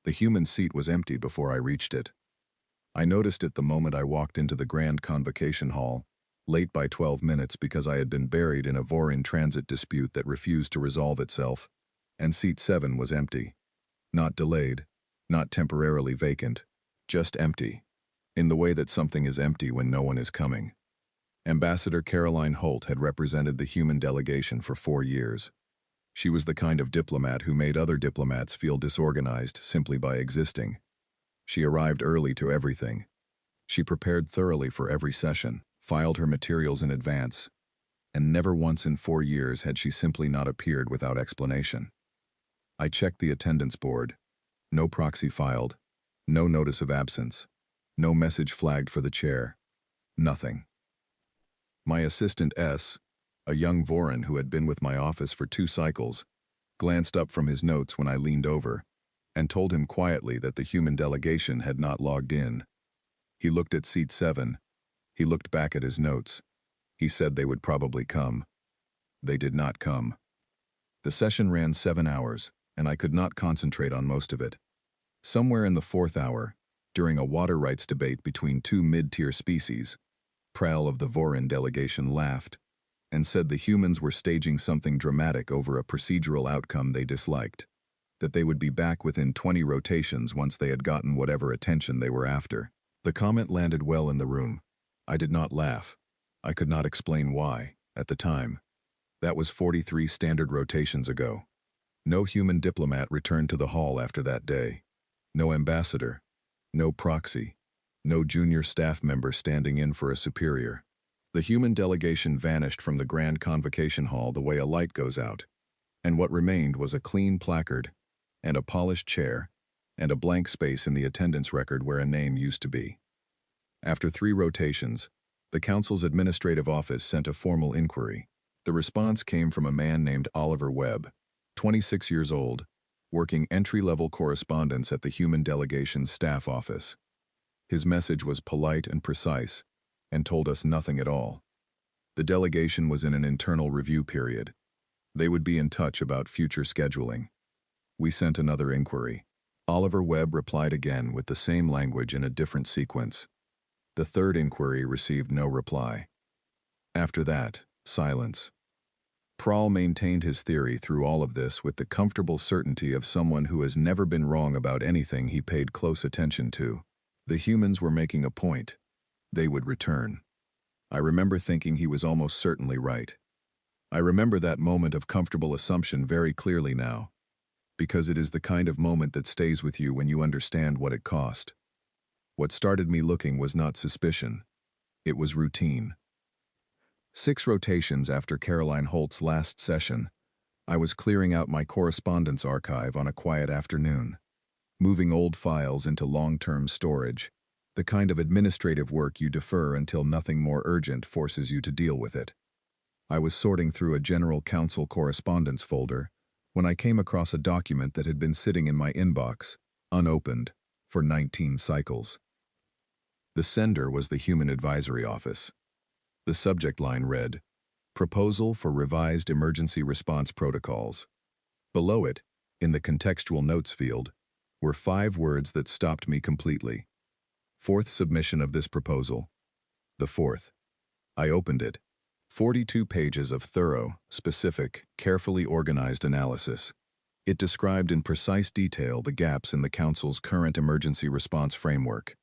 The human seat was empty before I reached it. I noticed it the moment I walked into the grand convocation hall, late by 12 minutes because I had been buried in a Vorin transit dispute that refused to resolve itself, and seat 7 was empty. Not delayed, not temporarily vacant, just empty, in the way that something is empty when no one is coming. Ambassador Caroline Holt had represented the human delegation for 4 years. She was the kind of diplomat who made other diplomats feel disorganized simply by existing. She arrived early to everything. She prepared thoroughly for every session, filed her materials in advance, and never once in 4 years had she simply not appeared without explanation. I checked the attendance board. No proxy filed, no notice of absence, no message flagged for the chair, nothing. My assistant S, a young Vorin who had been with my office for 2 cycles, glanced up from his notes when I leaned over, and told him quietly that the human delegation had not logged in. He looked at seat 7. He looked back at his notes. He said they would probably come. They did not come. The session ran 7 hours, and I could not concentrate on most of it. Somewhere in the 4th hour, during a water rights debate between 2 mid-tier species, Prowl of the Vorin delegation laughed and said the humans were staging something dramatic over a procedural outcome they disliked, that they would be back within 20 rotations once they had gotten whatever attention they were after. The comment landed well in the room. I did not laugh. I could not explain why, at the time. That was 43 standard rotations ago. No human diplomat returned to the hall after that day. No ambassador. No proxy. No junior staff member standing in for a superior. The human delegation vanished from the grand convocation hall the way a light goes out, and what remained was a clean placard, and a polished chair, and a blank space in the attendance record where a name used to be. After 3 rotations, the council's administrative office sent a formal inquiry. The response came from a man named Oliver Webb, 26 years old, working entry-level correspondence at the human delegation's staff office. His message was polite and precise, and told us nothing at all. The delegation was in an internal review period. They would be in touch about future scheduling. We sent another inquiry. Oliver Webb replied again with the same language in a different sequence. The 3rd inquiry received no reply. After that, silence. Prowl maintained his theory through all of this with the comfortable certainty of someone who has never been wrong about anything he paid close attention to. The humans were making a point. They would return. I remember thinking he was almost certainly right. I remember that moment of comfortable assumption very clearly now, because it is the kind of moment that stays with you when you understand what it cost. What started me looking was not suspicion. It was routine. 6 rotations after Caroline Holt's last session, I was clearing out my correspondence archive on a quiet afternoon, moving old files into long-term storage, the kind of administrative work you defer until nothing more urgent forces you to deal with it. I was sorting through a general council correspondence folder when I came across a document that had been sitting in my inbox, unopened, for 19 cycles. The sender was the Human Advisory Office. The subject line read, "Proposal for Revised Emergency Response Protocols." Below it, in the contextual notes field, were 5 words that stopped me completely. 4th submission of this proposal. The 4th. I opened it. 42 pages of thorough, specific, carefully organized analysis. It described in precise detail the gaps in the Council's current emergency response framework.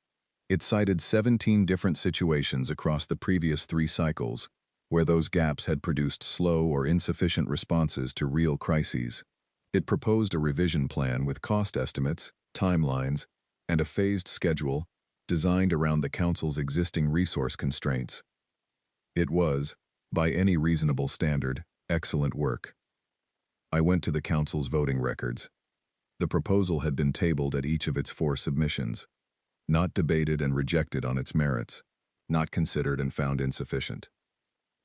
It cited 17 different situations across the previous 3 cycles where those gaps had produced slow or insufficient responses to real crises. It proposed a revision plan with cost estimates, timelines, and a phased schedule designed around the Council's existing resource constraints. It was, by any reasonable standard, excellent work. I went to the Council's voting records. The proposal had been tabled at each of its 4 submissions, not debated and rejected on its merits, not considered and found insufficient.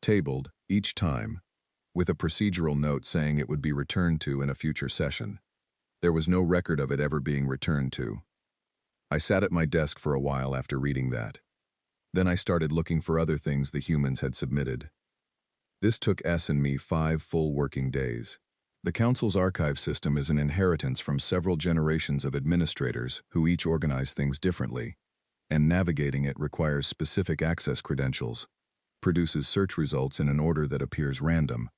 Tabled, each time, with a procedural note saying it would be returned to in a future session. There was no record of it ever being returned to. I sat at my desk for a while after reading that. Then I started looking for other things the humans had submitted. This took S and me 5 full working days. The Council's archive system is an inheritance from several generations of administrators who each organize things differently, and navigating it requires specific access credentials, produces search results in an order that appears random,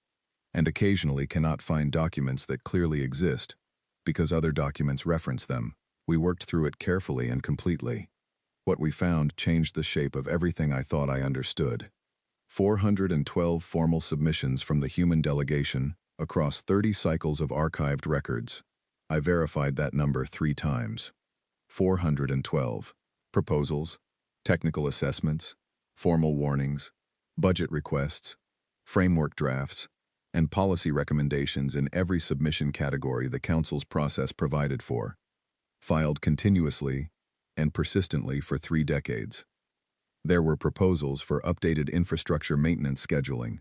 and occasionally cannot find documents that clearly exist because other documents reference them. We worked through it carefully and completely. What we found changed the shape of everything I thought I understood. 412 formal submissions from the human delegation across 30 cycles of archived records. I verified that number 3 times. 412. Proposals, technical assessments, formal warnings, budget requests, framework drafts, and policy recommendations in every submission category the Council's process provided for, filed continuously and persistently for 3 decades. There were proposals for updated infrastructure maintenance scheduling,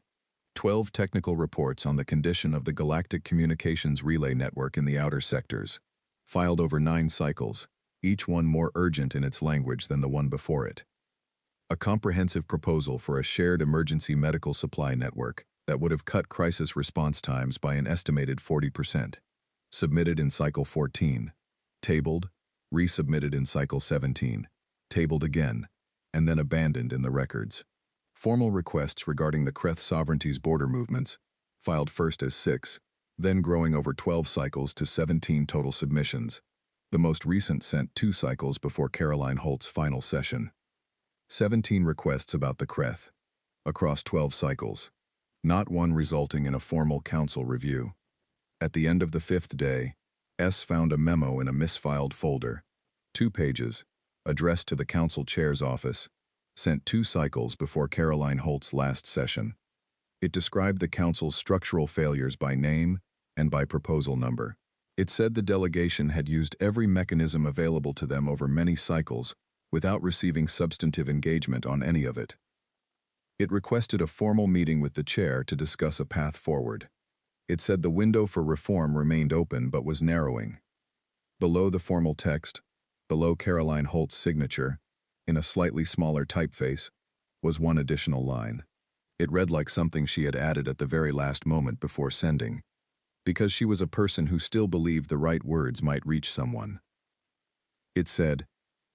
12 technical reports on the condition of the Galactic Communications Relay Network in the outer sectors, filed over 9 cycles, each one more urgent in its language than the one before it. A comprehensive proposal for a shared emergency medical supply network that would have cut crisis response times by an estimated 40%, submitted in Cycle 14, tabled, resubmitted in Cycle 17, tabled again, and then abandoned in the records. Formal requests regarding the Kreth sovereignty's border movements, filed first as 6, then growing over 12 cycles to 17 total submissions. The most recent sent 2 cycles before Caroline Holt's final session. 17 requests about the Kreth, across 12 cycles, not one resulting in a formal council review. At the end of the 5th day, S found a memo in a misfiled folder, 2 pages, addressed to the council chair's office, sent 2 cycles before Caroline Holt's last session. It described the council's structural failures by name and by proposal number. It said the delegation had used every mechanism available to them over many cycles without receiving substantive engagement on any of it. It requested a formal meeting with the chair to discuss a path forward. It said the window for reform remained open but was narrowing. Below the formal text, below Caroline Holt's signature, in a slightly smaller typeface, was one additional line. It read like something she had added at the very last moment before sending, because she was a person who still believed the right words might reach someone. It said,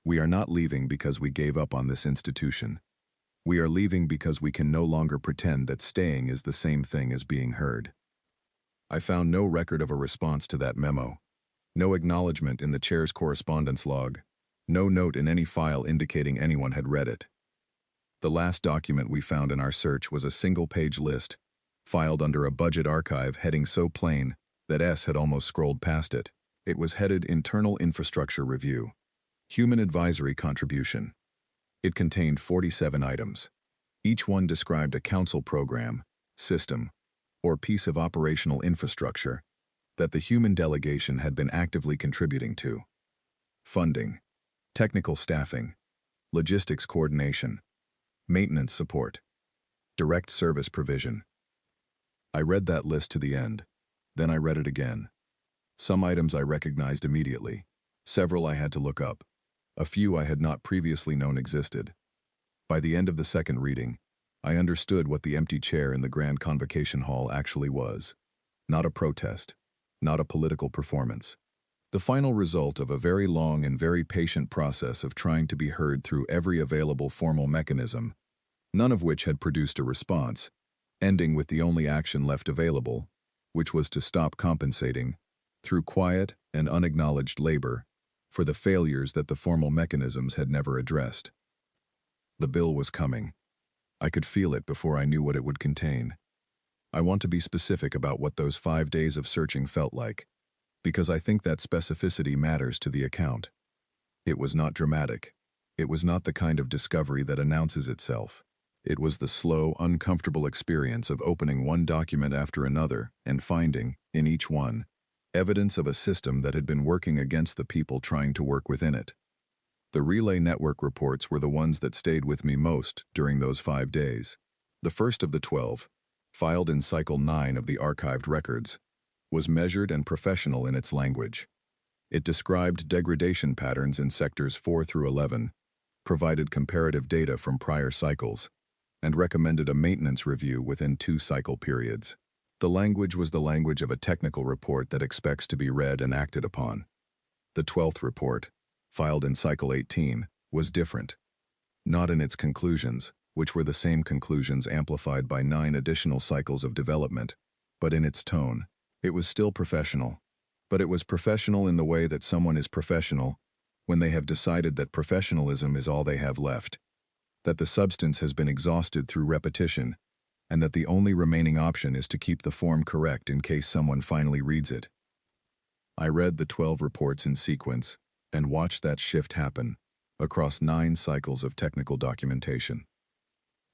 "We are not leaving because we gave up on this institution. We are leaving because we can no longer pretend that staying is the same thing as being heard." I found no record of a response to that memo, no acknowledgement in the chair's correspondence log, no note in any file indicating anyone had read it. The last document we found in our search was a single-page list, filed under a budget archive heading so plain that S had almost scrolled past it. It was headed Internal Infrastructure Review, Human Advisory Contribution. It contained 47 items. Each one described a council program, system, or piece of operational infrastructure that the human delegation had been actively contributing to. Funding, technical staffing, logistics coordination, maintenance support, direct service provision. I read that list to the end. Then I read it again. Some items I recognized immediately. Several I had to look up. A few I had not previously known existed. By the end of the second reading, I understood what the empty chair in the Grand Convocation Hall actually was. Not a protest, not a political performance. The final result of a very long and very patient process of trying to be heard through every available formal mechanism, none of which had produced a response, ending with the only action left available, which was to stop compensating, through quiet and unacknowledged labor, for the failures that the formal mechanisms had never addressed. The bill was coming. I could feel it before I knew what it would contain. I want to be specific about what those 5 days of searching felt like, because I think that specificity matters to the account. It was not dramatic. It was not the kind of discovery that announces itself. It was the slow, uncomfortable experience of opening one document after another and finding, in each one, evidence of a system that had been working against the people trying to work within it. The relay network reports were the ones that stayed with me most during those 5 days. The first of the 12, filed in Cycle 9 of the archived records, was measured and professional in its language. It described degradation patterns in sectors 4 through 11, provided comparative data from prior cycles, and recommended a maintenance review within 2 cycle periods. The language was the language of a technical report that expects to be read and acted upon. The 12th report, filed in Cycle 18, was different. Not in its conclusions, which were the same conclusions amplified by 9 additional cycles of development, but in its tone. It was still professional. But it was professional in the way that someone is professional when they have decided that professionalism is all they have left, that the substance has been exhausted through repetition, and that the only remaining option is to keep the form correct in case someone finally reads it. I read the 12 reports in sequence and watched that shift happen across 9 cycles of technical documentation.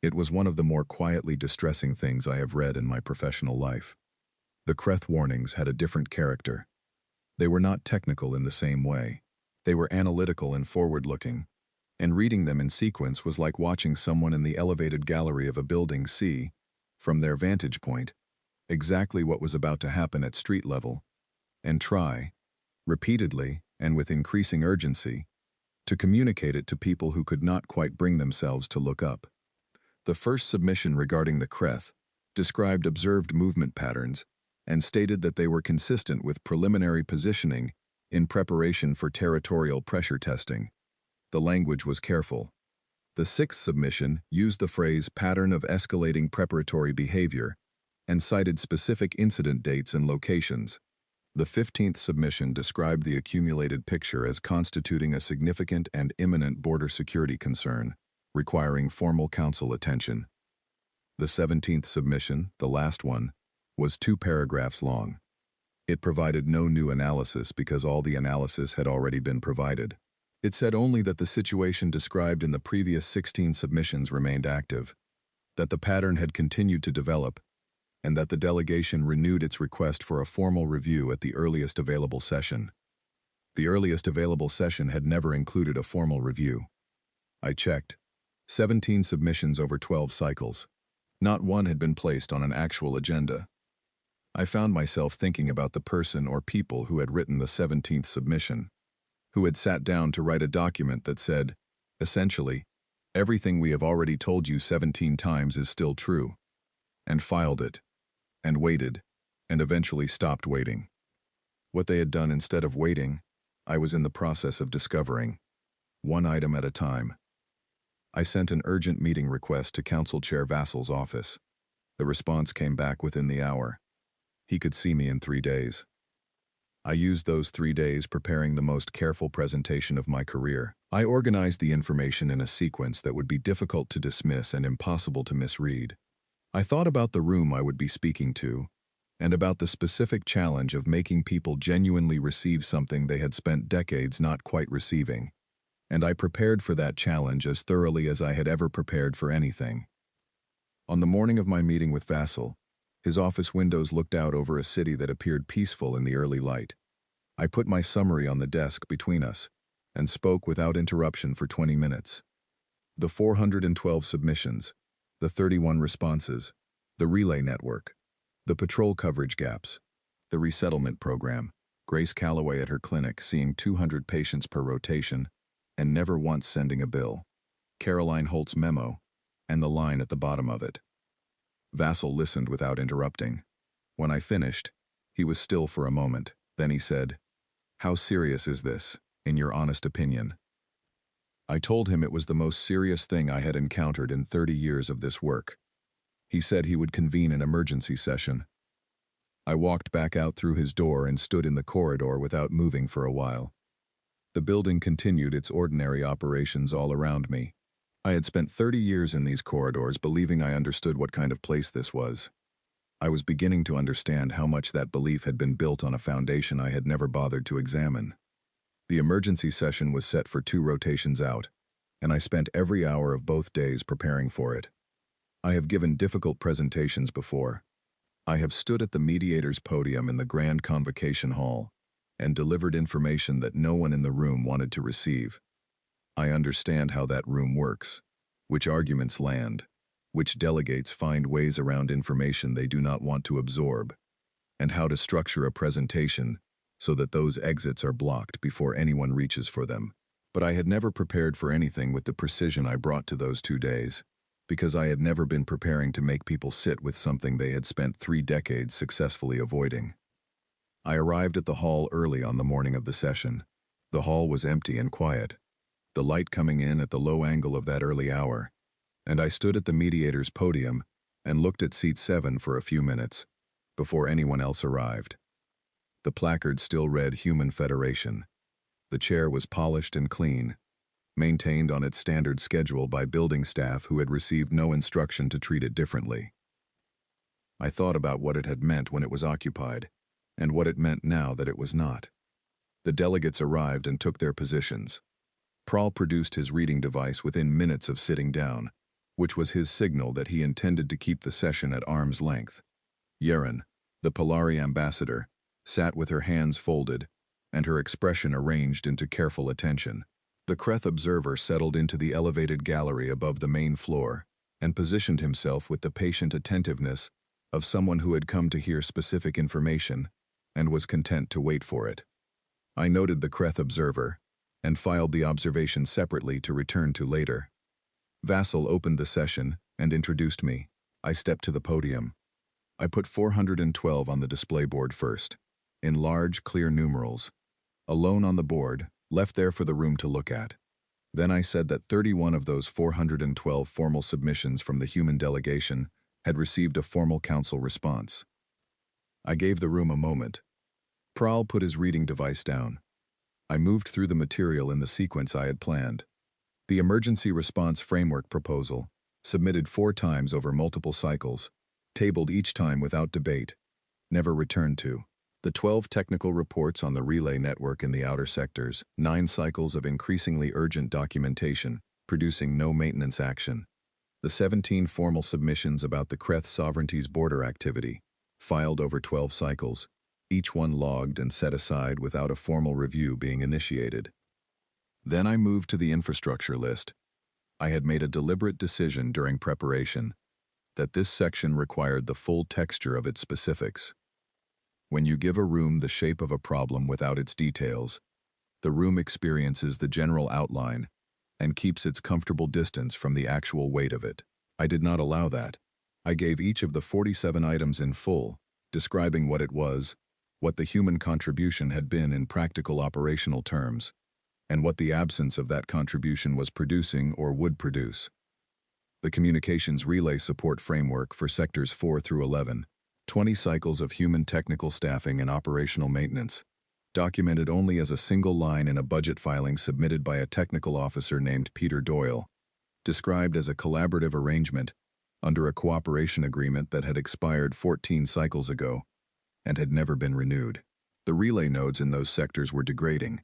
It was one of the more quietly distressing things I have read in my professional life. The Creth warnings had a different character. They were not technical in the same way. They were analytical and forward-looking, and reading them in sequence was like watching someone in the elevated gallery of a building see, from their vantage point, exactly what was about to happen at street level, and try, repeatedly and with increasing urgency, to communicate it to people who could not quite bring themselves to look up. The first submission regarding the Creth described observed movement patterns and stated that they were consistent with preliminary positioning in preparation for territorial pressure testing. The language was careful. The 6th submission used the phrase pattern of escalating preparatory behavior and cited specific incident dates and locations. The 15th submission described the accumulated picture as constituting a significant and imminent border security concern, requiring formal council attention. The 17th submission, the last one, was 2 paragraphs long. It provided no new analysis because all the analysis had already been provided. It said only that the situation described in the previous 16 submissions remained active, that the pattern had continued to develop, and that the delegation renewed its request for a formal review at the earliest available session. The earliest available session had never included a formal review. I checked. 17 submissions over 12 cycles. Not one had been placed on an actual agenda. I found myself thinking about the person or people who had written the 17th submission, who had sat down to write a document that said, essentially, everything we have already told you 17 times is still true, and filed it, and waited, and eventually stopped waiting. What they had done instead of waiting, I was in the process of discovering, one item at a time. I sent an urgent meeting request to Council Chair Vassal's office. The response came back within the hour. He could see me in 3 days. I used those 3 days preparing the most careful presentation of my career. I organized the information in a sequence that would be difficult to dismiss and impossible to misread. I thought about the room I would be speaking to, and about the specific challenge of making people genuinely receive something they had spent decades not quite receiving. And I prepared for that challenge as thoroughly as I had ever prepared for anything. On the morning of my meeting with Vassal, his office windows looked out over a city that appeared peaceful in the early light. I put my summary on the desk between us and spoke without interruption for 20 minutes. The 412 submissions, the 31 responses, the relay network, the patrol coverage gaps, the resettlement program, Grace Calloway at her clinic seeing 200 patients per rotation and never once sending a bill, Caroline Holt's memo, and the line at the bottom of it. Vassal listened without interrupting. When I finished, he was still for a moment. Then he said, "How serious is this, in your honest opinion?" I told him it was the most serious thing I had encountered in 30 years of this work. He said he would convene an emergency session. I walked back out through his door and stood in the corridor without moving for a while. The building continued its ordinary operations all around me. I had spent 30 years in these corridors believing I understood what kind of place this was. I was beginning to understand how much that belief had been built on a foundation I had never bothered to examine. The emergency session was set for 2 rotations out, and I spent every hour of both days preparing for it. I have given difficult presentations before. I have stood at the mediator's podium in the Grand Convocation Hall and delivered information that no one in the room wanted to receive. I understand how that room works, which arguments land, which delegates find ways around information they do not want to absorb, and how to structure a presentation so that those exits are blocked before anyone reaches for them. But I had never prepared for anything with the precision I brought to those 2 days, because I had never been preparing to make people sit with something they had spent 3 decades successfully avoiding. I arrived at the hall early on the morning of the session. The hall was empty and quiet, the light coming in at the low angle of that early hour, and I stood at the mediator's podium and looked at seat 7 for a few minutes, before anyone else arrived. The placard still read Human Federation. The chair was polished and clean, maintained on its standard schedule by building staff who had received no instruction to treat it differently. I thought about what it had meant when it was occupied, and what it meant now that it was not. The delegates arrived and took their positions. Prahl produced his reading device within minutes of sitting down, which was his signal that he intended to keep the session at arm's length. Yeren, the Polari ambassador, sat with her hands folded, and her expression arranged into careful attention. The Kreth observer settled into the elevated gallery above the main floor and positioned himself with the patient attentiveness of someone who had come to hear specific information and was content to wait for it. I noted the Kreth observer and filed the observation separately to return to later. Vassal opened the session and introduced me. I stepped to the podium. I put 412 on the display board first, in large, clear numerals, alone on the board, left there for the room to look at. Then I said that 31 of those 412 formal submissions from the human delegation had received a formal council response. I gave the room a moment. Prahl put his reading device down. I moved through the material in the sequence I had planned. The emergency response framework proposal, submitted 4 times over multiple cycles, tabled each time without debate, never returned to. The 12 technical reports on the relay network in the outer sectors, 9 cycles of increasingly urgent documentation, producing no maintenance action. The 17 formal submissions about the Kreth sovereignty's border activity, filed over 12 cycles, each one logged and set aside without a formal review being initiated. Then I moved to the infrastructure list. I had made a deliberate decision during preparation that this section required the full texture of its specifics. When you give a room the shape of a problem without its details, the room experiences the general outline and keeps its comfortable distance from the actual weight of it. I did not allow that. I gave each of the 47 items in full, describing what it was, what the human contribution had been in practical operational terms, and what the absence of that contribution was producing or would produce. The Communications Relay Support Framework for Sectors 4 through 11, 20 cycles of human technical staffing and operational maintenance, documented only as a single line in a budget filing submitted by a technical officer named Peter Doyle, described as a collaborative arrangement under a cooperation agreement that had expired 14 cycles ago and had never been renewed. The relay nodes in those sectors were degrading.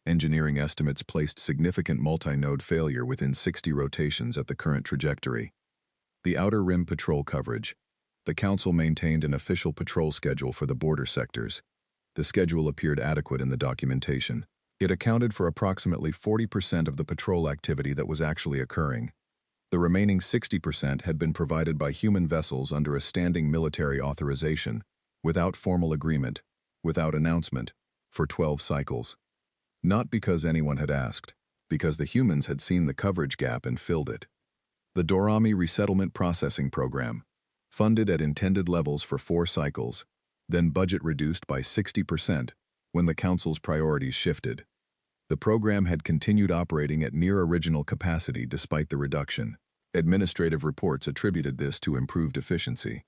Engineering estimates placed significant multi-node failure within 60 rotations at the current trajectory. The Outer Rim patrol coverage. The Council maintained an official patrol schedule for the border sectors. The schedule appeared adequate in the documentation. It accounted for approximately 40% of the patrol activity that was actually occurring. The remaining 60% had been provided by human vessels under a standing military authorization, without formal agreement, without announcement, for 12 cycles. Not because anyone had asked, because the humans had seen the coverage gap and filled it. The Dorami Resettlement Processing Program, funded at intended levels for 4 cycles, then budget reduced by 60% when the Council's priorities shifted. The program had continued operating at near original capacity despite the reduction. Administrative reports attributed this to improved efficiency.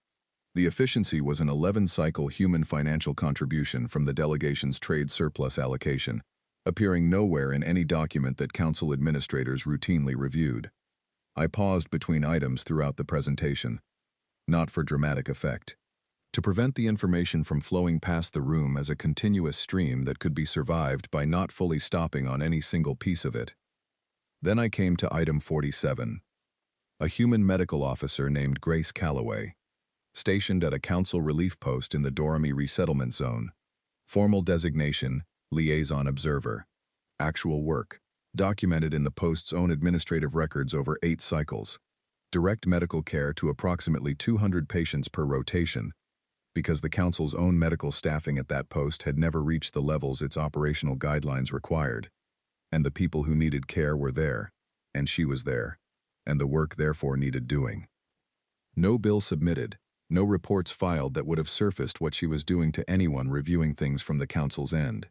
The efficiency was an 11-cycle human financial contribution from the delegation's trade surplus allocation, appearing nowhere in any document that Council administrators routinely reviewed. I paused between items throughout the presentation, not for dramatic effect, to prevent the information from flowing past the room as a continuous stream that could be survived by not fully stopping on any single piece of it. Then I came to item 47. A human medical officer named Grace Calloway, stationed at a Council relief post in the Dorami Resettlement Zone. Formal designation, Liaison Observer. Actual work, documented in the post's own administrative records over 8 cycles. Direct medical care to approximately 200 patients per rotation, because the Council's own medical staffing at that post had never reached the levels its operational guidelines required, and the people who needed care were there, and she was there. and the work therefore needed doing. No bill submitted, no reports filed that would have surfaced what she was doing to anyone reviewing things from the council's end.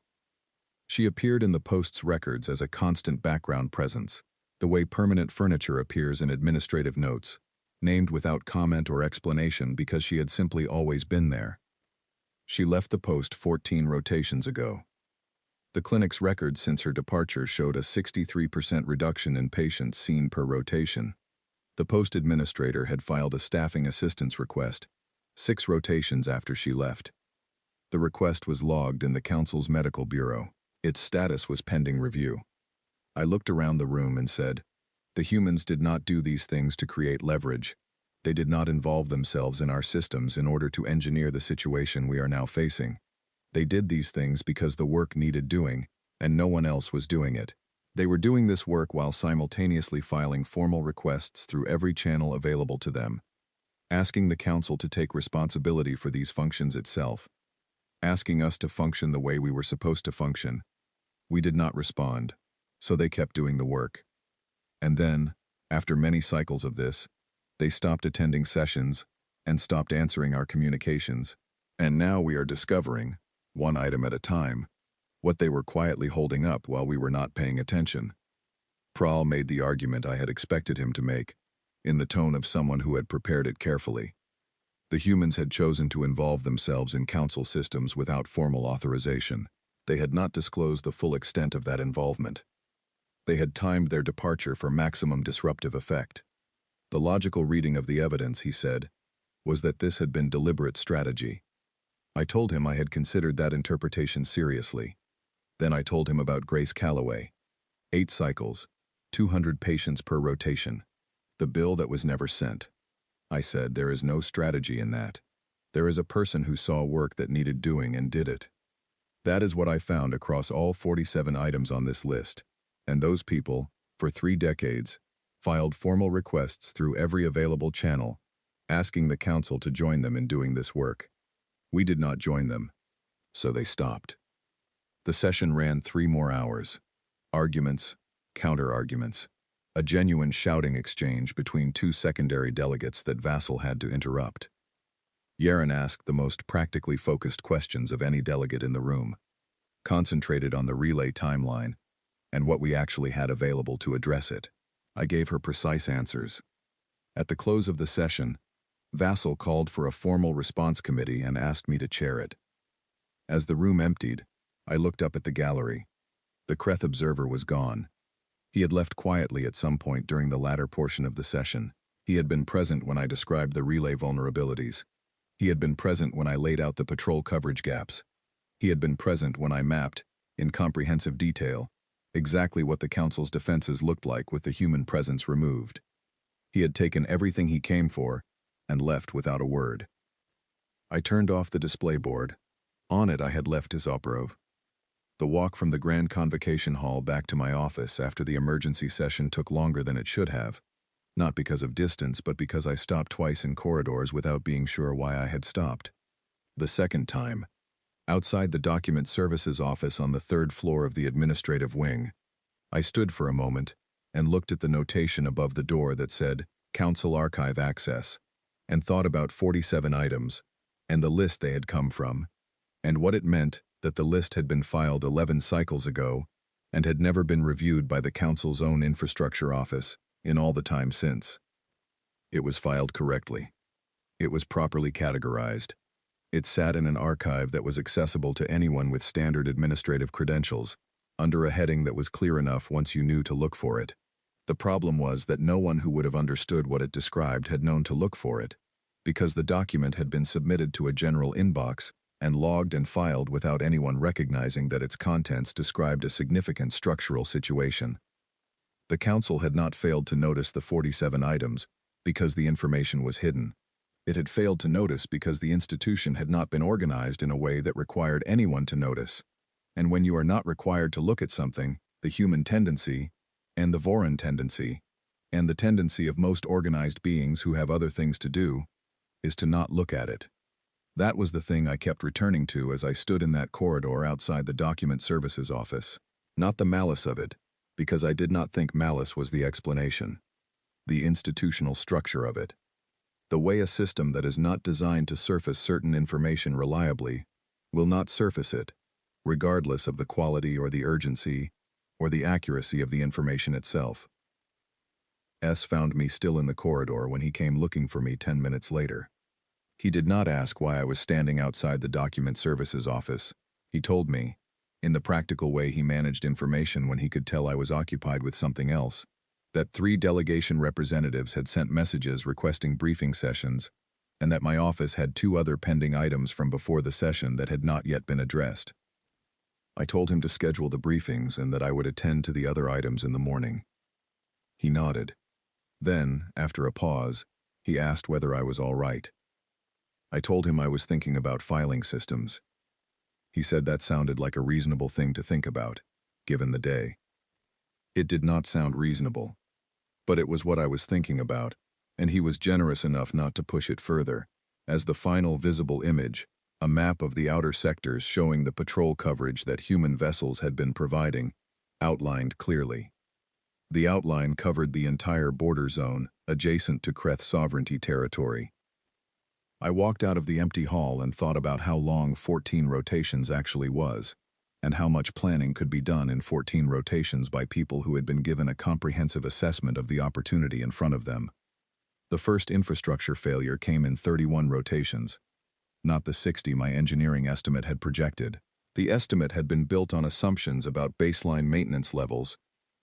She appeared in the post's records as a constant background presence, the way permanent furniture appears in administrative notes, named without comment or explanation because she had simply always been there. She left the post 14 rotations ago. The clinic's records since her departure showed a 63% reduction in patients seen per rotation. The post administrator had filed a staffing assistance request, 6 rotations after she left. The request was logged in the council's medical bureau. Its status was pending review. I looked around the room and said, the humans did not do these things to create leverage. They did not involve themselves in our systems in order to engineer the situation we are now facing. They did these things because the work needed doing, and no one else was doing it. They were doing this work while simultaneously filing formal requests through every channel available to them, asking the council to take responsibility for these functions itself, asking us to function the way we were supposed to function. We did not respond, so they kept doing the work. And then, after many cycles of this, they stopped attending sessions and stopped answering our communications, and now we are discovering, one item at a time, what they were quietly holding up while we were not paying attention. Prahl made the argument I had expected him to make, in the tone of someone who had prepared it carefully. The humans had chosen to involve themselves in council systems without formal authorization. They had not disclosed the full extent of that involvement. They had timed their departure for maximum disruptive effect. The logical reading of the evidence, he said, was that this had been deliberate strategy. I told him I had considered that interpretation seriously. Then I told him about Grace Calloway. 8 cycles, 200 patients per rotation. The bill that was never sent. I said, there is no strategy in that. There is a person who saw work that needed doing and did it. That is what I found across all 47 items on this list. And those people, for 3 decades, filed formal requests through every available channel, asking the council to join them in doing this work. We did not join them, so they stopped. The session ran 3 more hours. Arguments, counter-arguments, a genuine shouting exchange between 2 secondary delegates that Vassal had to interrupt. Yaren asked the most practically focused questions of any delegate in the room, concentrated on the relay timeline and what we actually had available to address it. I gave her precise answers. At the close of the session, Vassal called for a formal response committee and asked me to chair it. As the room emptied, I looked up at the gallery. The Kreth observer was gone. He had left quietly at some point during the latter portion of the session. He had been present when I described the relay vulnerabilities. He had been present when I laid out the patrol coverage gaps. He had been present when I mapped, in comprehensive detail, exactly what the council's defenses looked like with the human presence removed. He had taken everything he came for and left without a word. I turned off the display board. On it I had left his Operov. The walk from the Grand Convocation Hall back to my office after the emergency session took longer than it should have, not because of distance but because I stopped twice in corridors without being sure why I had stopped. The second time, outside the Document Services office on the 3rd floor of the administrative wing, I stood for a moment and looked at the notation above the door that said, Council Archive Access, and thought about 47 items, and the list they had come from, and what it meant that the list had been filed 11 cycles ago and had never been reviewed by the Council's own infrastructure office in all the time since. It was filed correctly. It was properly categorized. It sat in an archive that was accessible to anyone with standard administrative credentials, under a heading that was clear enough once you knew to look for it. The problem was that no one who would have understood what it described had known to look for it, because the document had been submitted to a general inbox and logged and filed without anyone recognizing that its contents described a significant structural situation. The Council had not failed to notice the 47 items because the information was hidden. It had failed to notice because the institution had not been organized in a way that required anyone to notice. And when you are not required to look at something, the human tendency, and the Voran tendency, and the tendency of most organized beings who have other things to do, is to not look at it. That was the thing I kept returning to as I stood in that corridor outside the Document Services office. Not the malice of it, because I did not think malice was the explanation. the institutional structure of it. The way a system that is not designed to surface certain information reliably will not surface it, regardless of the quality or the urgency or the accuracy of the information itself. S found me still in the corridor when he came looking for me 10 minutes later. He did not ask why I was standing outside the document services office. He told me, in the practical way he managed information when he could tell I was occupied with something else, that 3 delegation representatives had sent messages requesting briefing sessions, and that my office had 2 other pending items from before the session that had not yet been addressed. I told him to schedule the briefings and that I would attend to the other items in the morning. He nodded. Then, after a pause, he asked whether I was all right. I told him I was thinking about filing systems. He said that sounded like a reasonable thing to think about, given the day. It did not sound reasonable, but it was what I was thinking about, and he was generous enough not to push it further, as the final visible image, a map of the outer sectors showing the patrol coverage that human vessels had been providing, outlined clearly. The outline covered the entire border zone adjacent to Kreth sovereignty territory. I walked out of the empty hall and thought about how long 14 rotations actually was, and how much planning could be done in 14 rotations by people who had been given a comprehensive assessment of the opportunity in front of them. The first infrastructure failure came in 31 rotations, not the 60 my engineering estimate had projected. The estimate had been built on assumptions about baseline maintenance levels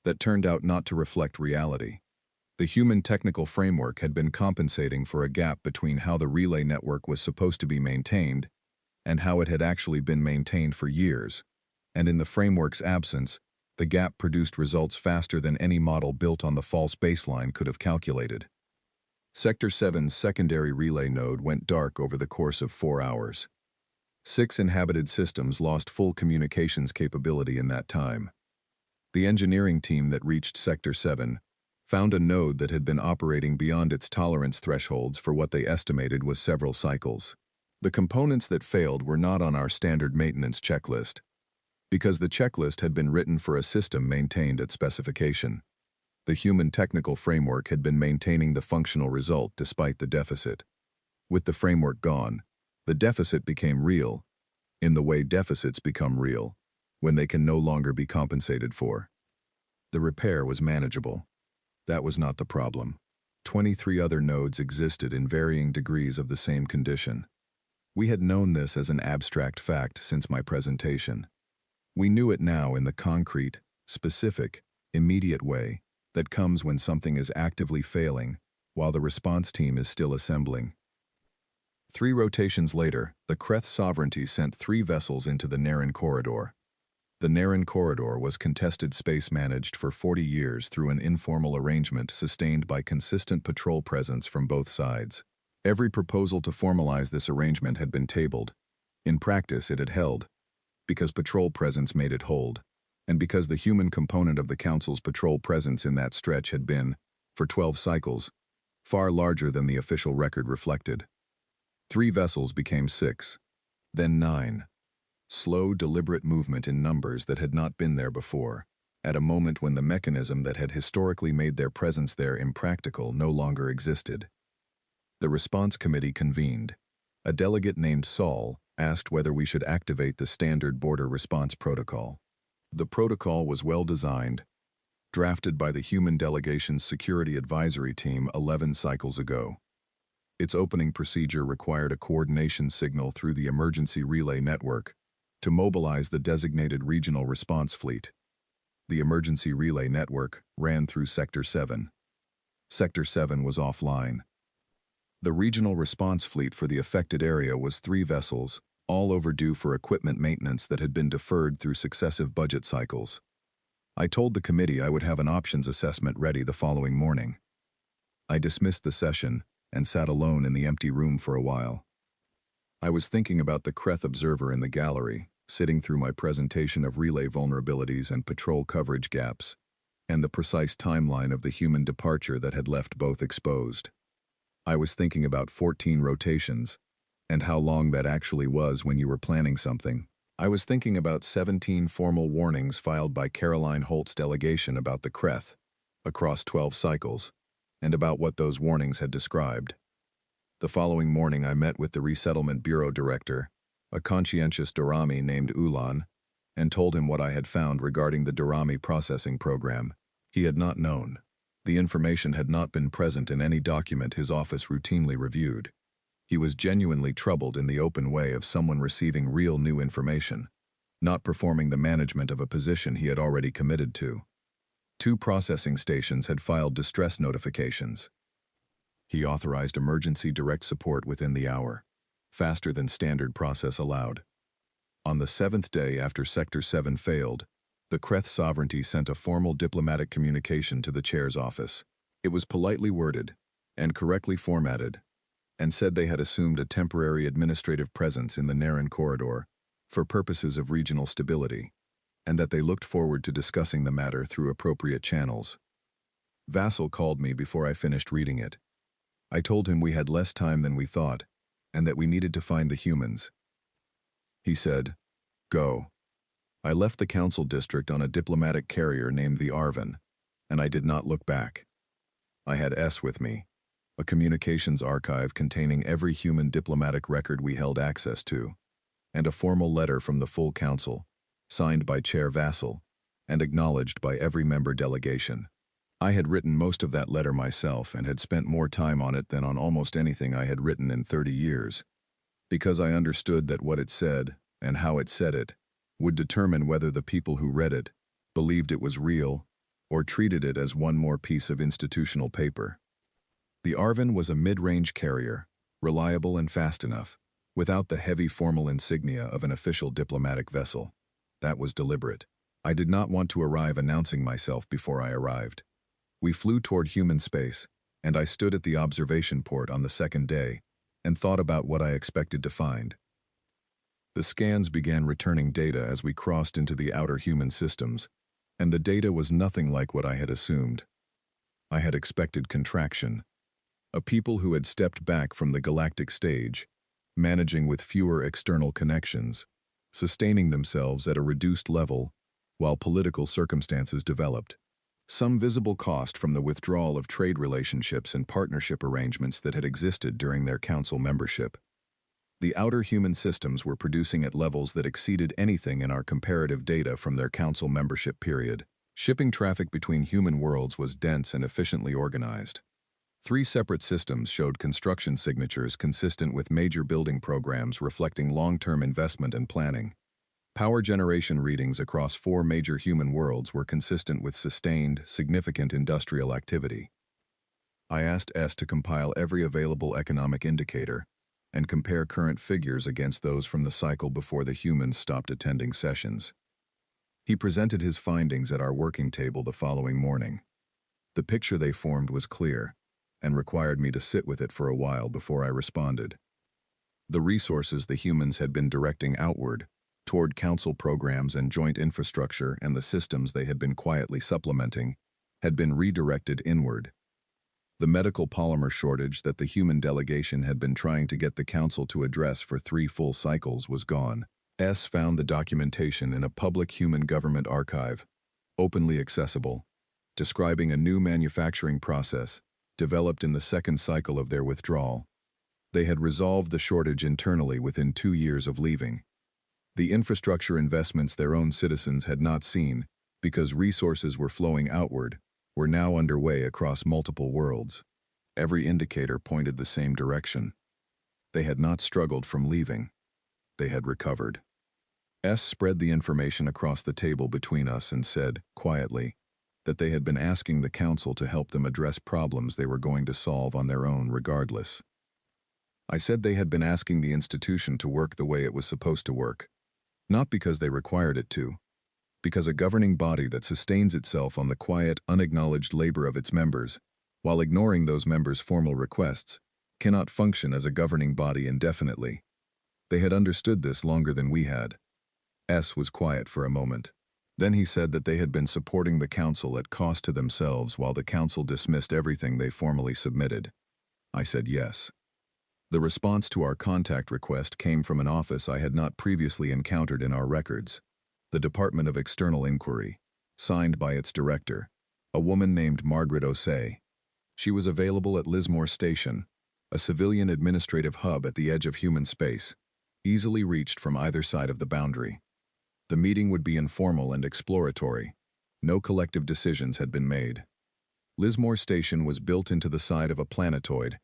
that turned out not to reflect reality. The human technical framework had been compensating for a gap between how the relay network was supposed to be maintained and how it had actually been maintained for years, and in the framework's absence, the gap produced results faster than any model built on the false baseline could have calculated. Sector 7's secondary relay node went dark over the course of 4 hours. 6 inhabited systems lost full communications capability in that time. The engineering team that reached Sector 7 found a node that had been operating beyond its tolerance thresholds for what they estimated was several cycles. The components that failed were not on our standard maintenance checklist, because the checklist had been written for a system maintained at specification. The human technical framework had been maintaining the functional result despite the deficit. With the framework gone, the deficit became real, in the way deficits become real, when they can no longer be compensated for. The repair was manageable. That was not the problem. 23 other nodes existed in varying degrees of the same condition. We had known this as an abstract fact since my presentation. We knew it now in the concrete, specific, immediate way that comes when something is actively failing while the response team is still assembling. 3 rotations later, the Kreth Sovereignty sent 3 vessels into the Narration corridor. The Narration corridor was contested space managed for 40 years through an informal arrangement sustained by consistent patrol presence from both sides. Every proposal to formalize this arrangement had been tabled. In practice, it had held, because patrol presence made it hold, and because the human component of the Council's patrol presence in that stretch had been, for 12 cycles, far larger than the official record reflected. 3 vessels became 6, then 9. Slow, deliberate movement in numbers that had not been there before, at a moment when the mechanism that had historically made their presence there impractical no longer existed. The response committee convened. A delegate named Saul asked whether we should activate the standard border response protocol. The protocol was well designed, drafted by the human delegation's security advisory team 11 cycles ago. Its opening procedure required a coordination signal through the emergency relay network to mobilize the designated regional response fleet. The emergency relay network ran through Sector 7. Sector 7 was offline. The regional response fleet for the affected area was 3 vessels, all overdue for equipment maintenance that had been deferred through successive budget cycles. I told the committee I would have an options assessment ready the following morning. I dismissed the session and sat alone in the empty room for a while. I was thinking about the Kreth observer in the gallery, sitting through my presentation of relay vulnerabilities and patrol coverage gaps, and the precise timeline of the human departure that had left both exposed. I was thinking about 14 rotations, and how long that actually was when you were planning something. I was thinking about 17 formal warnings filed by Caroline Holt's delegation about the Kreth, across 12 cycles, and about what those warnings had described. The following morning I met with the Resettlement Bureau Director, a conscientious Durrami named Ulan, and told him what I had found regarding the Durrami processing program. He had not known. The information had not been present in any document his office routinely reviewed. He was genuinely troubled in the open way of someone receiving real new information, not performing the management of a position he had already committed to. 2 processing stations had filed distress notifications. He authorized emergency direct support within the hour, faster than standard process allowed. On the 7th day after Sector 7 failed, the Kreth Sovereignty sent a formal diplomatic communication to the chair's office. It was politely worded and correctly formatted, and said they had assumed a temporary administrative presence in the Narration corridor for purposes of regional stability, and that they looked forward to discussing the matter through appropriate channels. Vassal called me before I finished reading it. I told him we had less time than we thought, and that we needed to find the humans. He said, "Go." I left the council district on a diplomatic carrier named the Arvin, and I did not look back. I had S with me, a communications archive containing every human diplomatic record we held access to, and a formal letter from the full council, signed by Chair Vassal, and acknowledged by every member delegation. I had written most of that letter myself and had spent more time on it than on almost anything I had written in 30 years, because I understood that what it said, and how it said it, would determine whether the people who read it believed it was real or treated it as one more piece of institutional paper. The Arvin was a mid-range carrier, reliable and fast enough, without the heavy formal insignia of an official diplomatic vessel. That was deliberate. I did not want to arrive announcing myself before I arrived. We flew toward human space, and I stood at the observation port on the 2nd day and thought about what I expected to find. The scans began returning data as we crossed into the outer human systems, and the data was nothing like what I had assumed. I had expected contraction. A people who had stepped back from the galactic stage, managing with fewer external connections, sustaining themselves at a reduced level while political circumstances developed. Some visible cost from the withdrawal of trade relationships and partnership arrangements that had existed during their council membership. The outer human systems were producing at levels that exceeded anything in our comparative data from their council membership period. Shipping traffic between human worlds was dense and efficiently organized. 3 separate systems showed construction signatures consistent with major building programs reflecting long-term investment and planning. Power generation readings across 4 major human worlds were consistent with sustained, significant industrial activity. I asked S to compile every available economic indicator and compare current figures against those from the cycle before the humans stopped attending sessions. He presented his findings at our working table the following morning. The picture they formed was clear, and required me to sit with it for a while before I responded. The resources the humans had been directing outward, toward council programs and joint infrastructure and the systems they had been quietly supplementing, had been redirected inward. The medical polymer shortage that the human delegation had been trying to get the council to address for 3 full cycles was gone. S found the documentation in a public human government archive, openly accessible, describing a new manufacturing process developed in the 2nd cycle of their withdrawal. They had resolved the shortage internally within 2 years of leaving. The infrastructure investments their own citizens had not seen, because resources were flowing outward, were now underway across multiple worlds. Every indicator pointed the same direction. They had not struggled from leaving. They had recovered. S spread the information across the table between us and said, quietly, that they had been asking the council to help them address problems they were going to solve on their own regardless. I said they had been asking the institution to work the way it was supposed to work. Not because they required it to, because a governing body that sustains itself on the quiet, unacknowledged labor of its members, while ignoring those members' formal requests, cannot function as a governing body indefinitely. They had understood this longer than we had. S was quiet for a moment. Then he said that they had been supporting the council at cost to themselves while the council dismissed everything they formally submitted. I said yes. The response to our contact request came from an office I had not previously encountered in our records, the Department of External Inquiry, signed by its director, a woman named Margaret Osei. She was available at Lismore Station, a civilian administrative hub at the edge of human space, easily reached from either side of the boundary. The meeting would be informal and exploratory. No collective decisions had been made. Lismore Station was built into the side of a planetoid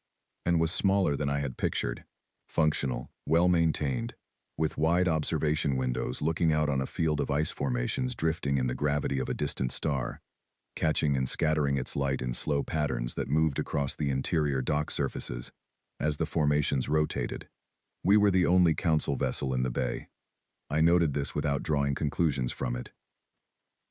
and was smaller than I had pictured. Functional, well-maintained, with wide observation windows looking out on a field of ice formations drifting in the gravity of a distant star, catching and scattering its light in slow patterns that moved across the interior dock surfaces as the formations rotated. We were the only council vessel in the bay. I noted this without drawing conclusions from it.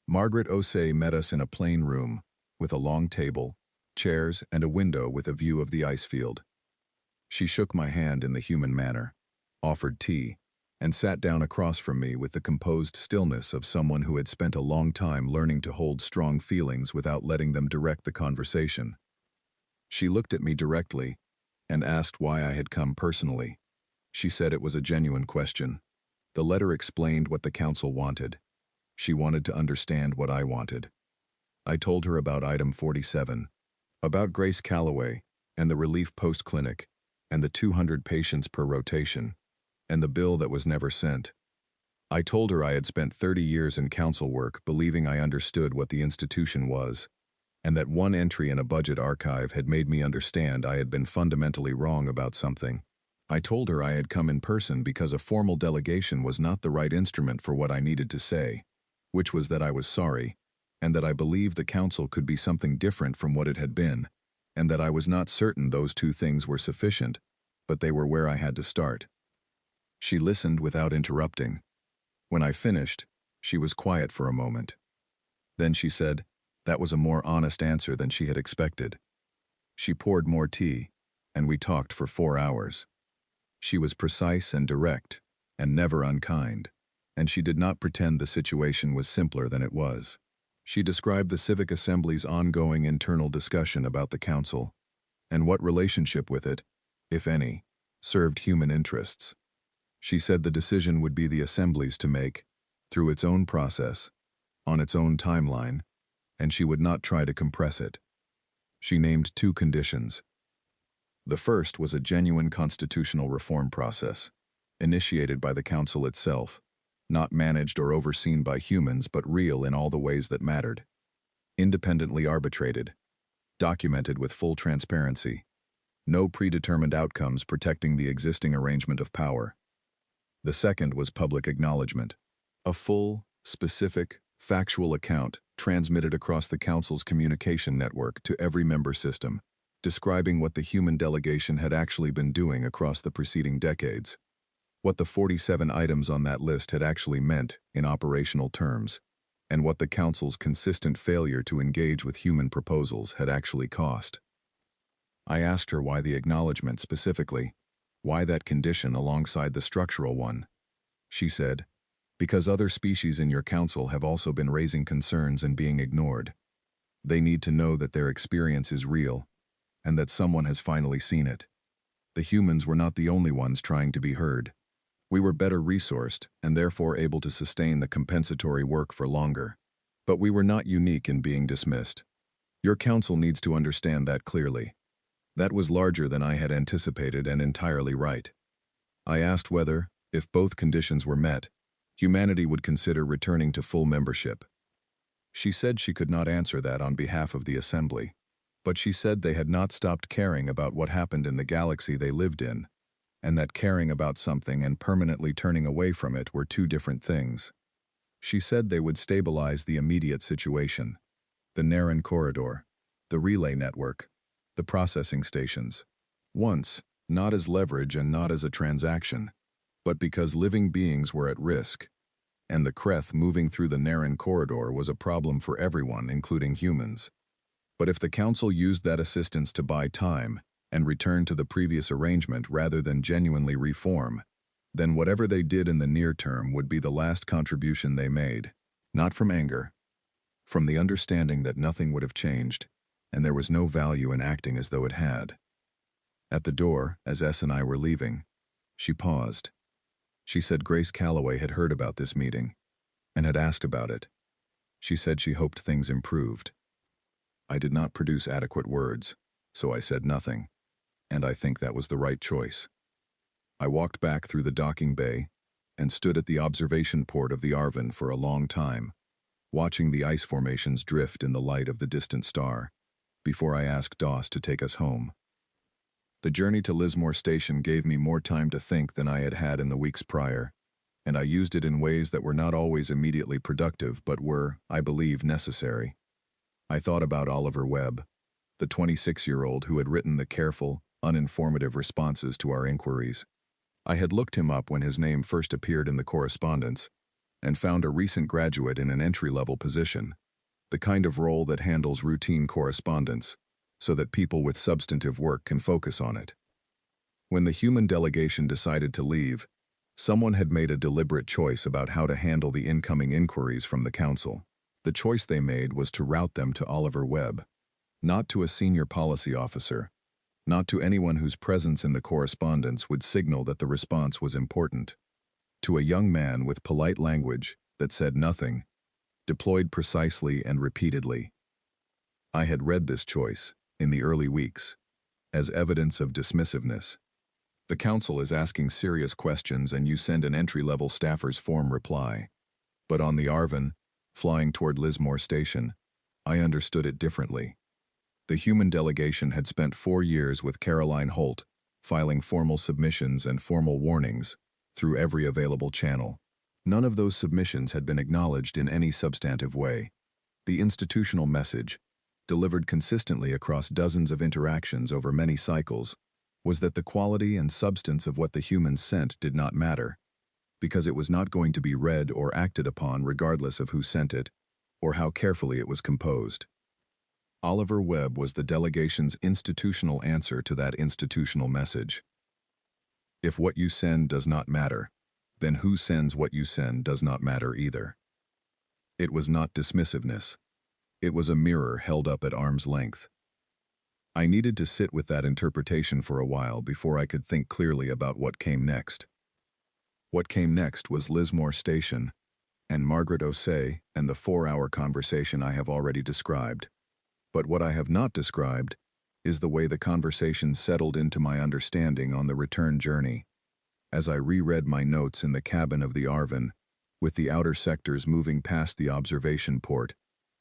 Margaret Osei met us in a plain room, with a long table, chairs, and a window with a view of the ice field. She shook my hand in the human manner, offered tea, and sat down across from me with the composed stillness of someone who had spent a long time learning to hold strong feelings without letting them direct the conversation. She looked at me directly and asked why I had come personally. She said it was a genuine question. The letter explained what the council wanted. She wanted to understand what I wanted. I told her about item 47, about Grace Calloway and the relief post clinic, and the 200 patients per rotation, and the bill that was never sent. I told her I had spent 30 years in council work believing I understood what the institution was, and that one entry in a budget archive had made me understand I had been fundamentally wrong about something. I told her I had come in person because a formal delegation was not the right instrument for what I needed to say, which was that I was sorry, and that I believed the council could be something different from what it had been, and that I was not certain those two things were sufficient, but they were where I had to start. She listened without interrupting. When I finished, she was quiet for a moment. Then she said, that was a more honest answer than she had expected. She poured more tea, and we talked for 4 hours. She was precise and direct, and never unkind, and she did not pretend the situation was simpler than it was. She described the Civic Assembly's ongoing internal discussion about the council, and what relationship with it, if any, served human interests. She said the decision would be the Assembly's to make, through its own process, on its own timeline, and she would not try to compress it. She named 2 conditions. The first was a genuine constitutional reform process, initiated by the council itself, not managed or overseen by humans but real in all the ways that mattered. Independently arbitrated, documented with full transparency, no predetermined outcomes protecting the existing arrangement of power. The second was public acknowledgement, a full, specific, factual account transmitted across the council's communication network to every member system, describing what the human delegation had actually been doing across the preceding decades, what the 47 items on that list had actually meant in operational terms, and what the council's consistent failure to engage with human proposals had actually cost. I asked her why the acknowledgement specifically, why that condition alongside the structural one. She said, because other species in your council have also been raising concerns and being ignored. They need to know that their experience is real, and that someone has finally seen it. The humans were not the only ones trying to be heard. We were better resourced and therefore able to sustain the compensatory work for longer. But we were not unique in being dismissed. Your council needs to understand that clearly. That was larger than I had anticipated and entirely right. I asked whether, if both conditions were met, humanity would consider returning to full membership. She said she could not answer that on behalf of the Assembly, but she said they had not stopped caring about what happened in the galaxy they lived in, and that caring about something and permanently turning away from it were 2 different things. She said they would stabilize the immediate situation, the Narration corridor, the relay network, the processing stations. Once, not as leverage and not as a transaction, but because living beings were at risk, and the Kreth moving through the Narration corridor was a problem for everyone, including humans. But if the council used that assistance to buy time and return to the previous arrangement rather than genuinely reform, then whatever they did in the near term would be the last contribution they made, not from anger, from the understanding that nothing would have changed, and there was no value in acting as though it had. At the door, as S and I were leaving, she paused. She said Grace Calloway had heard about this meeting and had asked about it. She said she hoped things improved. I did not produce adequate words. so I said nothing, and I think that was the right choice. I walked back through the docking bay and stood at the observation port of the Arvin for a long time, watching the ice formations drift in the light of the distant star, before I asked Doss to take us home. The journey to Lismore Station gave me more time to think than I had had in the weeks prior, and I used it in ways that were not always immediately productive but were, I believe, necessary. I thought about Oliver Webb, the 26-year-old who had written the careful, uninformative responses to our inquiries. I had looked him up when his name first appeared in the correspondence, and found a recent graduate in an entry-level position, the kind of role that handles routine correspondence, so that people with substantive work can focus on it. When the human delegation decided to leave, someone had made a deliberate choice about how to handle the incoming inquiries from the council. The choice they made was to route them to Oliver Webb, not to a senior policy officer, not to anyone whose presence in the correspondence would signal that the response was important, to a young man with polite language that said nothing, deployed precisely and repeatedly. I had read this choice, in the early weeks, as evidence of dismissiveness. The council is asking serious questions and you send an entry-level staffer's form reply. But on the Arvin, flying toward Lismore Station, I understood it differently. The human delegation had spent 4 years with Caroline Holt, filing formal submissions and formal warnings through every available channel. None of those submissions had been acknowledged in any substantive way. The institutional message, delivered consistently across dozens of interactions over many cycles, was that the quality and substance of what the humans sent did not matter, because it was not going to be read or acted upon regardless of who sent it, or how carefully it was composed. Oliver Webb was the delegation's institutional answer to that institutional message. If what you send does not matter, then who sends what you send does not matter either. It was not dismissiveness. It was a mirror held up at arm's length. I needed to sit with that interpretation for a while before I could think clearly about what came next. What came next was Lismore Station, and Margaret O'Say and the 4-hour conversation I have already described. But what I have not described is the way the conversation settled into my understanding on the return journey, as I reread my notes in the cabin of the Arvin, with the outer sectors moving past the observation port,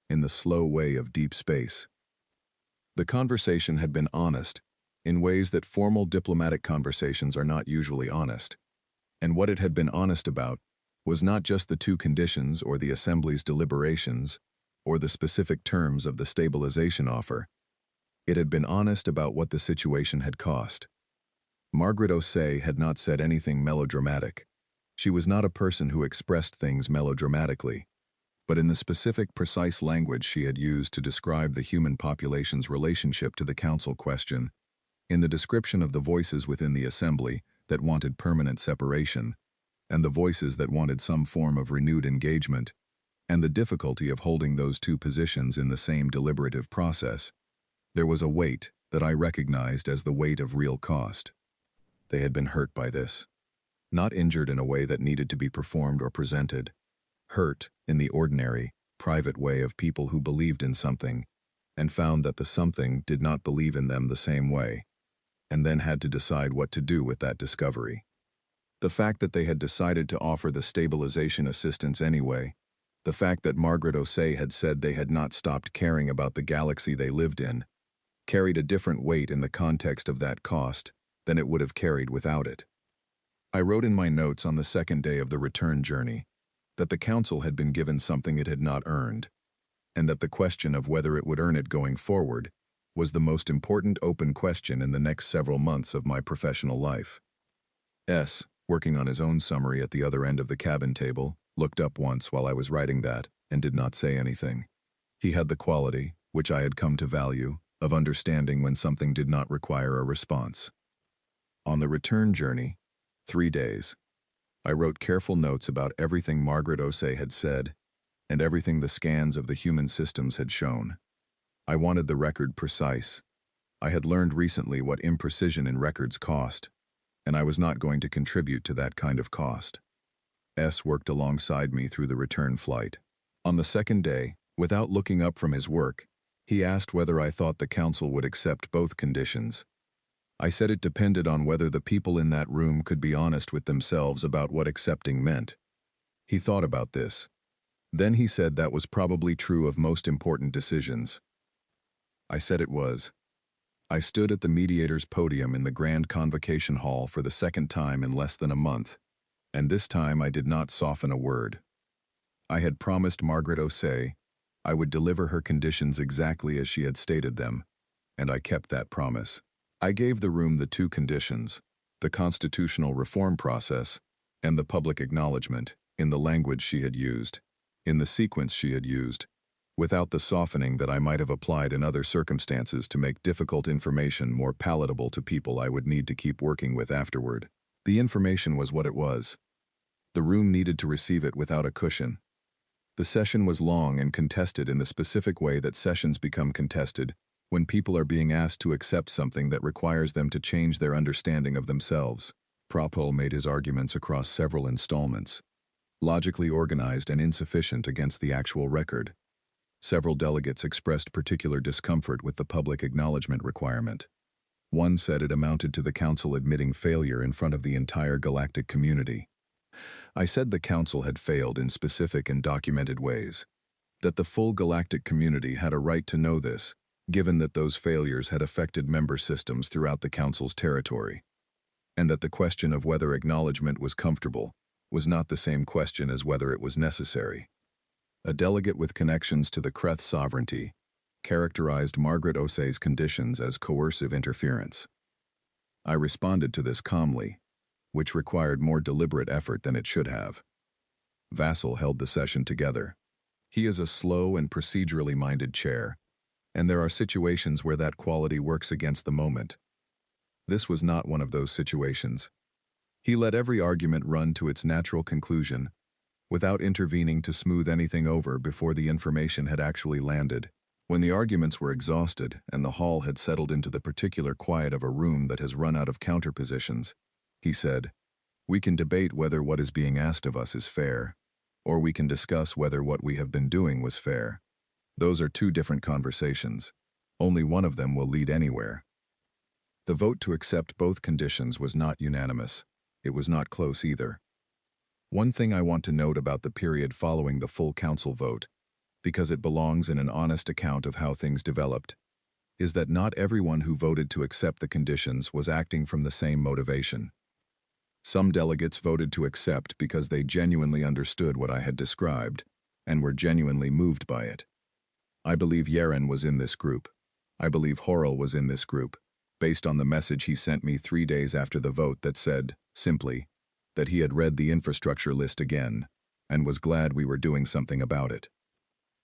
in the slow way of deep space. The conversation had been honest, in ways that formal diplomatic conversations are not usually honest, and what it had been honest about was not just the 2 conditions or the Assembly's deliberations, or the specific terms of the stabilization offer. It had been honest about what the situation had cost. Margaret O'Say had not said anything melodramatic. She was not a person who expressed things melodramatically, but in the specific, precise language she had used to describe the human population's relationship to the council question, in the description of the voices within the Assembly that wanted permanent separation, and the voices that wanted some form of renewed engagement, and the difficulty of holding those 2 positions in the same deliberative process, there was a weight that I recognized as the weight of real cost. They had been hurt by this. Not injured in a way that needed to be performed or presented. Hurt in the ordinary, private way of people who believed in something, and found that the something did not believe in them the same way, and then had to decide what to do with that discovery. The fact that they had decided to offer the stabilization assistance anyway, the fact that Margaret O'Say had said they had not stopped caring about the galaxy they lived in, carried a different weight in the context of that cost than it would have carried without it. I wrote in my notes on the 2nd day of the return journey that the council had been given something it had not earned, and that the question of whether it would earn it going forward was the most important open question in the next several months of my professional life. S, working on his own summary at the other end of the cabin table, looked up once while I was writing that and did not say anything. He had the quality, which I had come to value, of understanding when something did not require a response. On the return journey, 3 days, I wrote careful notes about everything Margaret O'Say had said and everything the scans of the human systems had shown. I wanted the record precise. I had learned recently what imprecision in records cost, and I was not going to contribute to that kind of cost. S worked alongside me through the return flight. On the 2nd day, without looking up from his work, He asked whether I thought the council would accept both conditions. I said it depended on whether the people in that room could be honest with themselves about what accepting meant. He thought about this. Then he said that was probably true of most important decisions. I said it was. I stood at the mediator's podium in the Grand Convocation Hall for the second time in less than a month, and this time I did not soften a word. I had promised Margaret Osei I would deliver her conditions exactly as she had stated them, and I kept that promise. I gave the room the two conditions, the constitutional reform process and the public acknowledgement, in the language she had used, in the sequence she had used, without the softening that I might have applied in other circumstances to make difficult information more palatable to people I would need to keep working with afterward. The information was what it was. The room needed to receive it without a cushion. The session was long and contested in the specific way that sessions become contested when people are being asked to accept something that requires them to change their understanding of themselves. Propol made his arguments across several installments, logically organized and insufficient against the actual record. Several delegates expressed particular discomfort with the public acknowledgement requirement. One said it amounted to the council admitting failure in front of the entire galactic community. I said the council had failed in specific and documented ways, that the full galactic community had a right to know this, given that those failures had affected member systems throughout the council's territory, and that the question of whether acknowledgement was comfortable was not the same question as whether it was necessary. A delegate with connections to the Kreth sovereignty characterized Margaret Osei's conditions as coercive interference. I responded to this calmly, which required more deliberate effort than it should have. Vassal held the session together. He is a slow and procedurally minded chair, and there are situations where that quality works against the moment. This was not one of those situations. He let every argument run to its natural conclusion, without intervening to smooth anything over before the information had actually landed. When the arguments were exhausted and the hall had settled into the particular quiet of a room that has run out of counterpositions, he said, "We can debate whether what is being asked of us is fair, or we can discuss whether what we have been doing was fair. Those are two different conversations. Only one of them will lead anywhere." The vote to accept both conditions was not unanimous. It was not close either. One thing I want to note about the period following the full council vote, because it belongs in an honest account of how things developed, is that not everyone who voted to accept the conditions was acting from the same motivation. Some delegates voted to accept because they genuinely understood what I had described and were genuinely moved by it. I believe Yeren was in this group. I believe Horrell was in this group, based on the message he sent me 3 days after the vote that said, simply, that he had read the infrastructure list again and was glad we were doing something about it.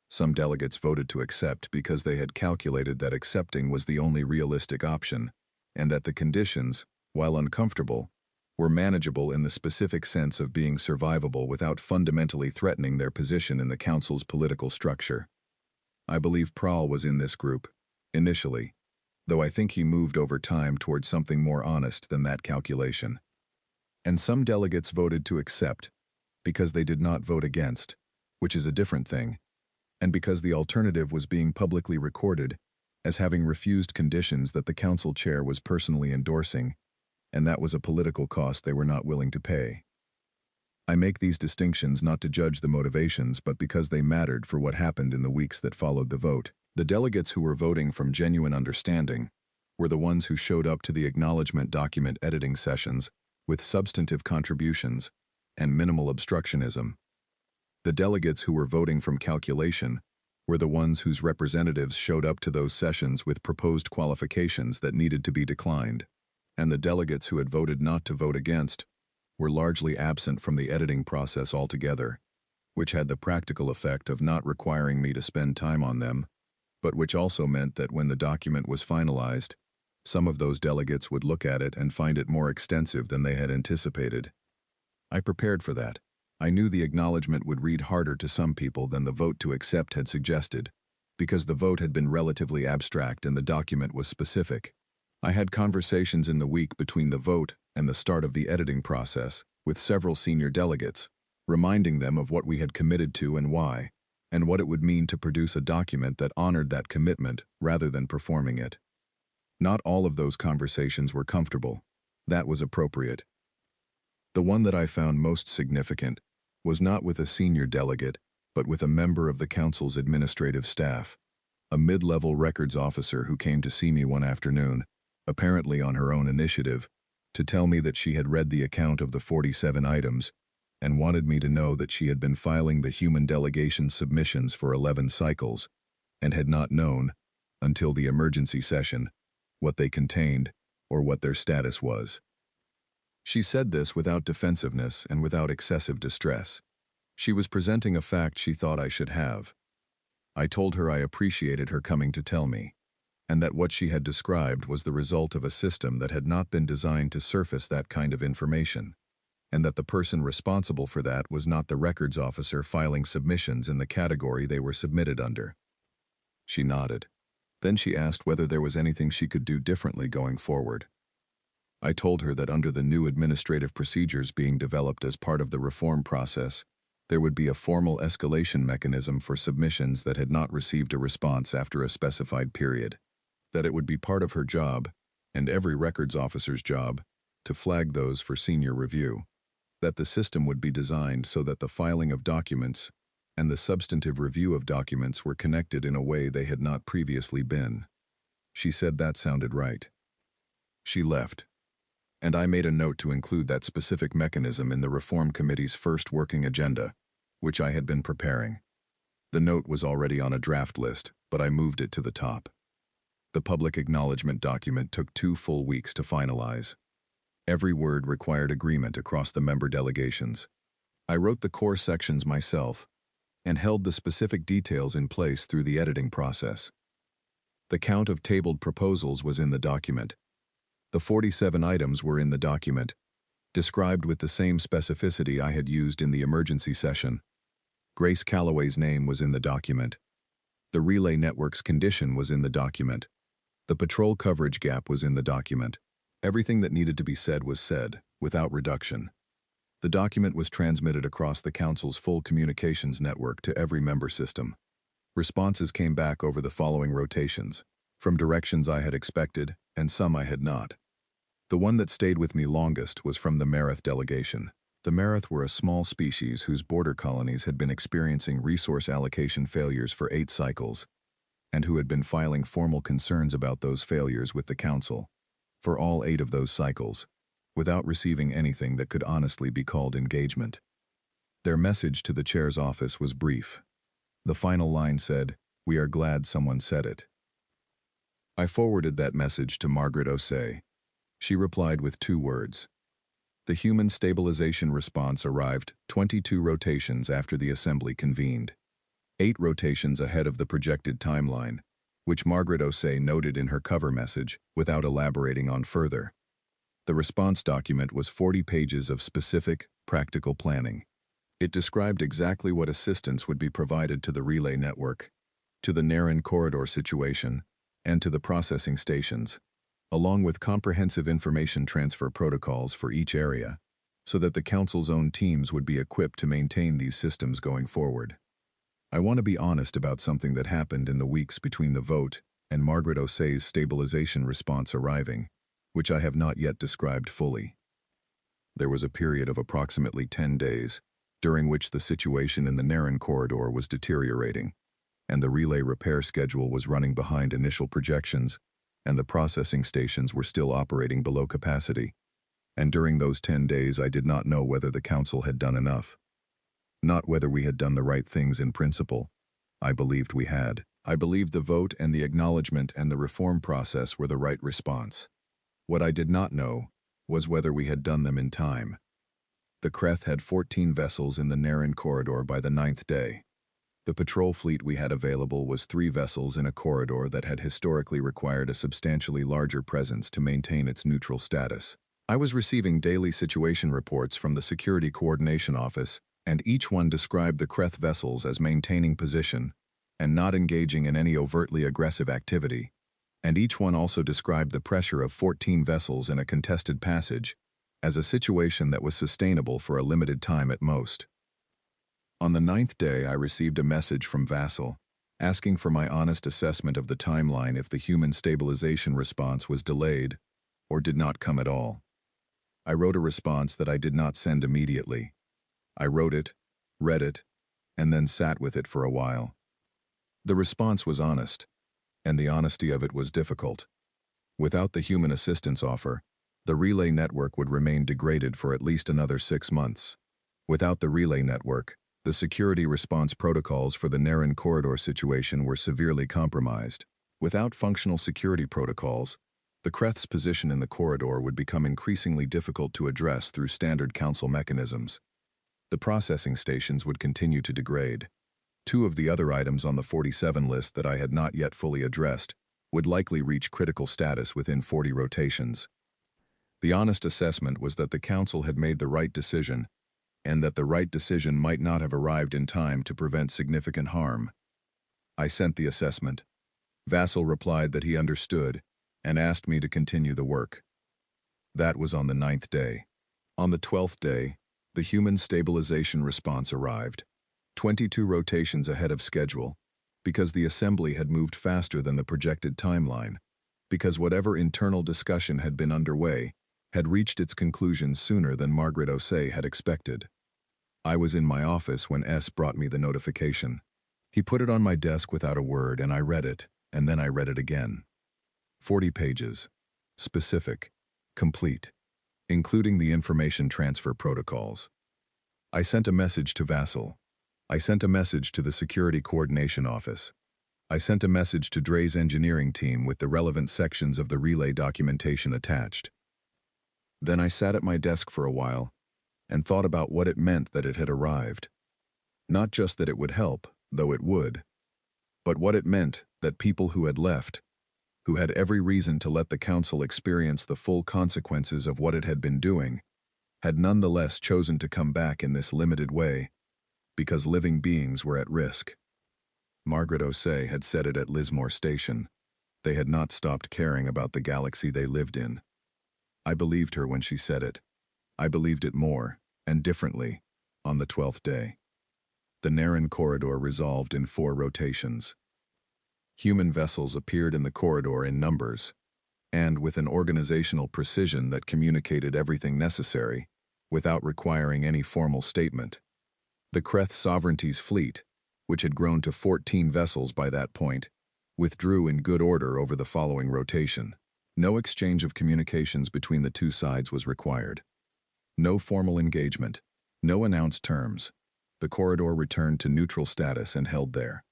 Some delegates voted to accept because they had calculated that accepting was the only realistic option, and that the conditions, while uncomfortable, were manageable in the specific sense of being survivable without fundamentally threatening their position in the council's political structure. I believe Prahl was in this group, initially, though I think he moved over time toward something more honest than that calculation. And some delegates voted to accept because they did not vote against, which is a different thing, and because the alternative was being publicly recorded as having refused conditions that the council chair was personally endorsing, and that was a political cost they were not willing to pay. I make these distinctions not to judge the motivations, but because they mattered for what happened in the weeks that followed the vote. The delegates who were voting from genuine understanding were the ones who showed up to the acknowledgement document editing sessions with substantive contributions and minimal obstructionism. The delegates who were voting from calculation were the ones whose representatives showed up to those sessions with proposed qualifications that needed to be declined, and the delegates who had voted not to vote against were largely absent from the editing process altogether, which had the practical effect of not requiring me to spend time on them, but which also meant that when the document was finalized, some of those delegates would look at it and find it more extensive than they had anticipated. I prepared for that. I knew the acknowledgement would read harder to some people than the vote to accept had suggested, because the vote had been relatively abstract and the document was specific. I had conversations in the week between the vote and the start of the editing process with several senior delegates, reminding them of what we had committed to and why, and what it would mean to produce a document that honored that commitment rather than performing it. Not all of those conversations were comfortable. That was appropriate. The one that I found most significant was not with a senior delegate, but with a member of the council's administrative staff, a mid-level records officer who came to see me one afternoon, apparently on her own initiative, to tell me that she had read the account of the 47 items and wanted me to know that she had been filing the human delegation submissions for 11 cycles and had not known, until the emergency session, what they contained or what their status was. She said this without defensiveness and without excessive distress. She was presenting a fact she thought I should have. I told her I appreciated her coming to tell me, and that what she had described was the result of a system that had not been designed to surface that kind of information, and that the person responsible for that was not the records officer filing submissions in the category they were submitted under. She nodded. Then she asked whether there was anything she could do differently going forward. I told her that under the new administrative procedures being developed as part of the reform process, there would be a formal escalation mechanism for submissions that had not received a response after a specified period, that it would be part of her job, and every records officer's job, to flag those for senior review, that the system would be designed so that the filing of documents and the substantive review of documents were connected in a way they had not previously been. She said that sounded right. She left, and I made a note to include that specific mechanism in the Reform Committee's first working agenda, which I had been preparing. The note was already on a draft list, but I moved it to the top. The public acknowledgement document took 2 full weeks to finalize. Every word required agreement across the member delegations. I wrote the core sections myself and held the specific details in place through the editing process. The count of tabled proposals was in the document. The 47 items were in the document, described with the same specificity I had used in the emergency session. Grace Calloway's name was in the document. The relay network's condition was in the document. The patrol coverage gap was in the document. Everything that needed to be said was said, without reduction. The document was transmitted across the Council's full communications network to every member system. Responses came back over the following rotations, from directions I had expected, and some I had not. The one that stayed with me longest was from the Mareth delegation. The Mareth were a small species whose border colonies had been experiencing resource allocation failures for 8 cycles, and who had been filing formal concerns about those failures with the Council, for all 8 of those cycles, without receiving anything that could honestly be called engagement. Their message to the chair's office was brief. The final line said, "We are glad someone said it." I forwarded that message to Margaret Osei. She replied with 2 words. The human stabilization response arrived 22 rotations after the assembly convened, 8 rotations ahead of the projected timeline, which Margaret Osei noted in her cover message without elaborating on further. The response document was 40 pages of specific, practical planning. It described exactly what assistance would be provided to the relay network, to the Narration corridor situation, and to the processing stations, along with comprehensive information transfer protocols for each area, so that the Council's own teams would be equipped to maintain these systems going forward. I want to be honest about something that happened in the weeks between the vote and Margaret Osei's stabilization response arriving, which I have not yet described fully. There was a period of approximately 10 days, during which the situation in the Narration corridor was deteriorating, and the relay repair schedule was running behind initial projections, and the processing stations were still operating below capacity. And during those 10 days I did not know whether the Council had done enough. Not whether we had done the right things in principle. I believed we had. I believed the vote and the acknowledgement and the reform process were the right response. What I did not know was whether we had done them in time. The Kreth had 14 vessels in the Narration corridor by the 9th day. The patrol fleet we had available was 3 vessels in a corridor that had historically required a substantially larger presence to maintain its neutral status. I was receiving daily situation reports from the Security Coordination Office, and each one described the Kreth vessels as maintaining position and not engaging in any overtly aggressive activity, and each one also described the pressure of 14 vessels in a contested passage as a situation that was sustainable for a limited time at most. On the 9th day, I received a message from Vassal, asking for my honest assessment of the timeline if the human stabilization response was delayed or did not come at all. I wrote a response that I did not send immediately. I wrote it, read it, and then sat with it for a while. The response was honest, and the honesty of it was difficult. Without the human assistance offer, the relay network would remain degraded for at least another 6 months. Without the relay network, the security response protocols for the Narration corridor situation were severely compromised. Without functional security protocols, the Kreth's position in the corridor would become increasingly difficult to address through standard council mechanisms. The processing stations would continue to degrade. 2 of the other items on the 47 list that I had not yet fully addressed would likely reach critical status within 40 rotations. The honest assessment was that the council had made the right decision, and that the right decision might not have arrived in time to prevent significant harm. I sent the assessment. Vassal replied that he understood and asked me to continue the work. That was on the 9th day. On the 12th day, the human stabilization response arrived, 22 rotations ahead of schedule, because the assembly had moved faster than the projected timeline, because whatever internal discussion had been underway had reached its conclusion sooner than Margaret Osei had expected. I was in my office when S brought me the notification. He put it on my desk without a word, and I read it, and then I read it again. 40 pages. Specific. Complete. Including the information transfer protocols. I sent a message to Vassal. I sent a message to the Security Coordination Office. I sent a message to Dre's engineering team with the relevant sections of the relay documentation attached. Then I sat at my desk for a while and thought about what it meant that it had arrived. Not just that it would help, though it would, but what it meant that people who had left, who had every reason to let the council experience the full consequences of what it had been doing, had nonetheless chosen to come back in this limited way, because living beings were at risk. Margaret Osei had said it at Lismore Station. They had not stopped caring about the galaxy they lived in. I believed her when she said it. I believed it more, and differently, on the 12th day. The Narration corridor resolved in 4 rotations. Human vessels appeared in the corridor in numbers, and with an organizational precision that communicated everything necessary, without requiring any formal statement. The Kreth Sovereignty's fleet, which had grown to 14 vessels by that point, withdrew in good order over the following rotation. No exchange of communications between the 2 sides was required. No formal engagement, no announced terms. The corridor returned to neutral status and held there.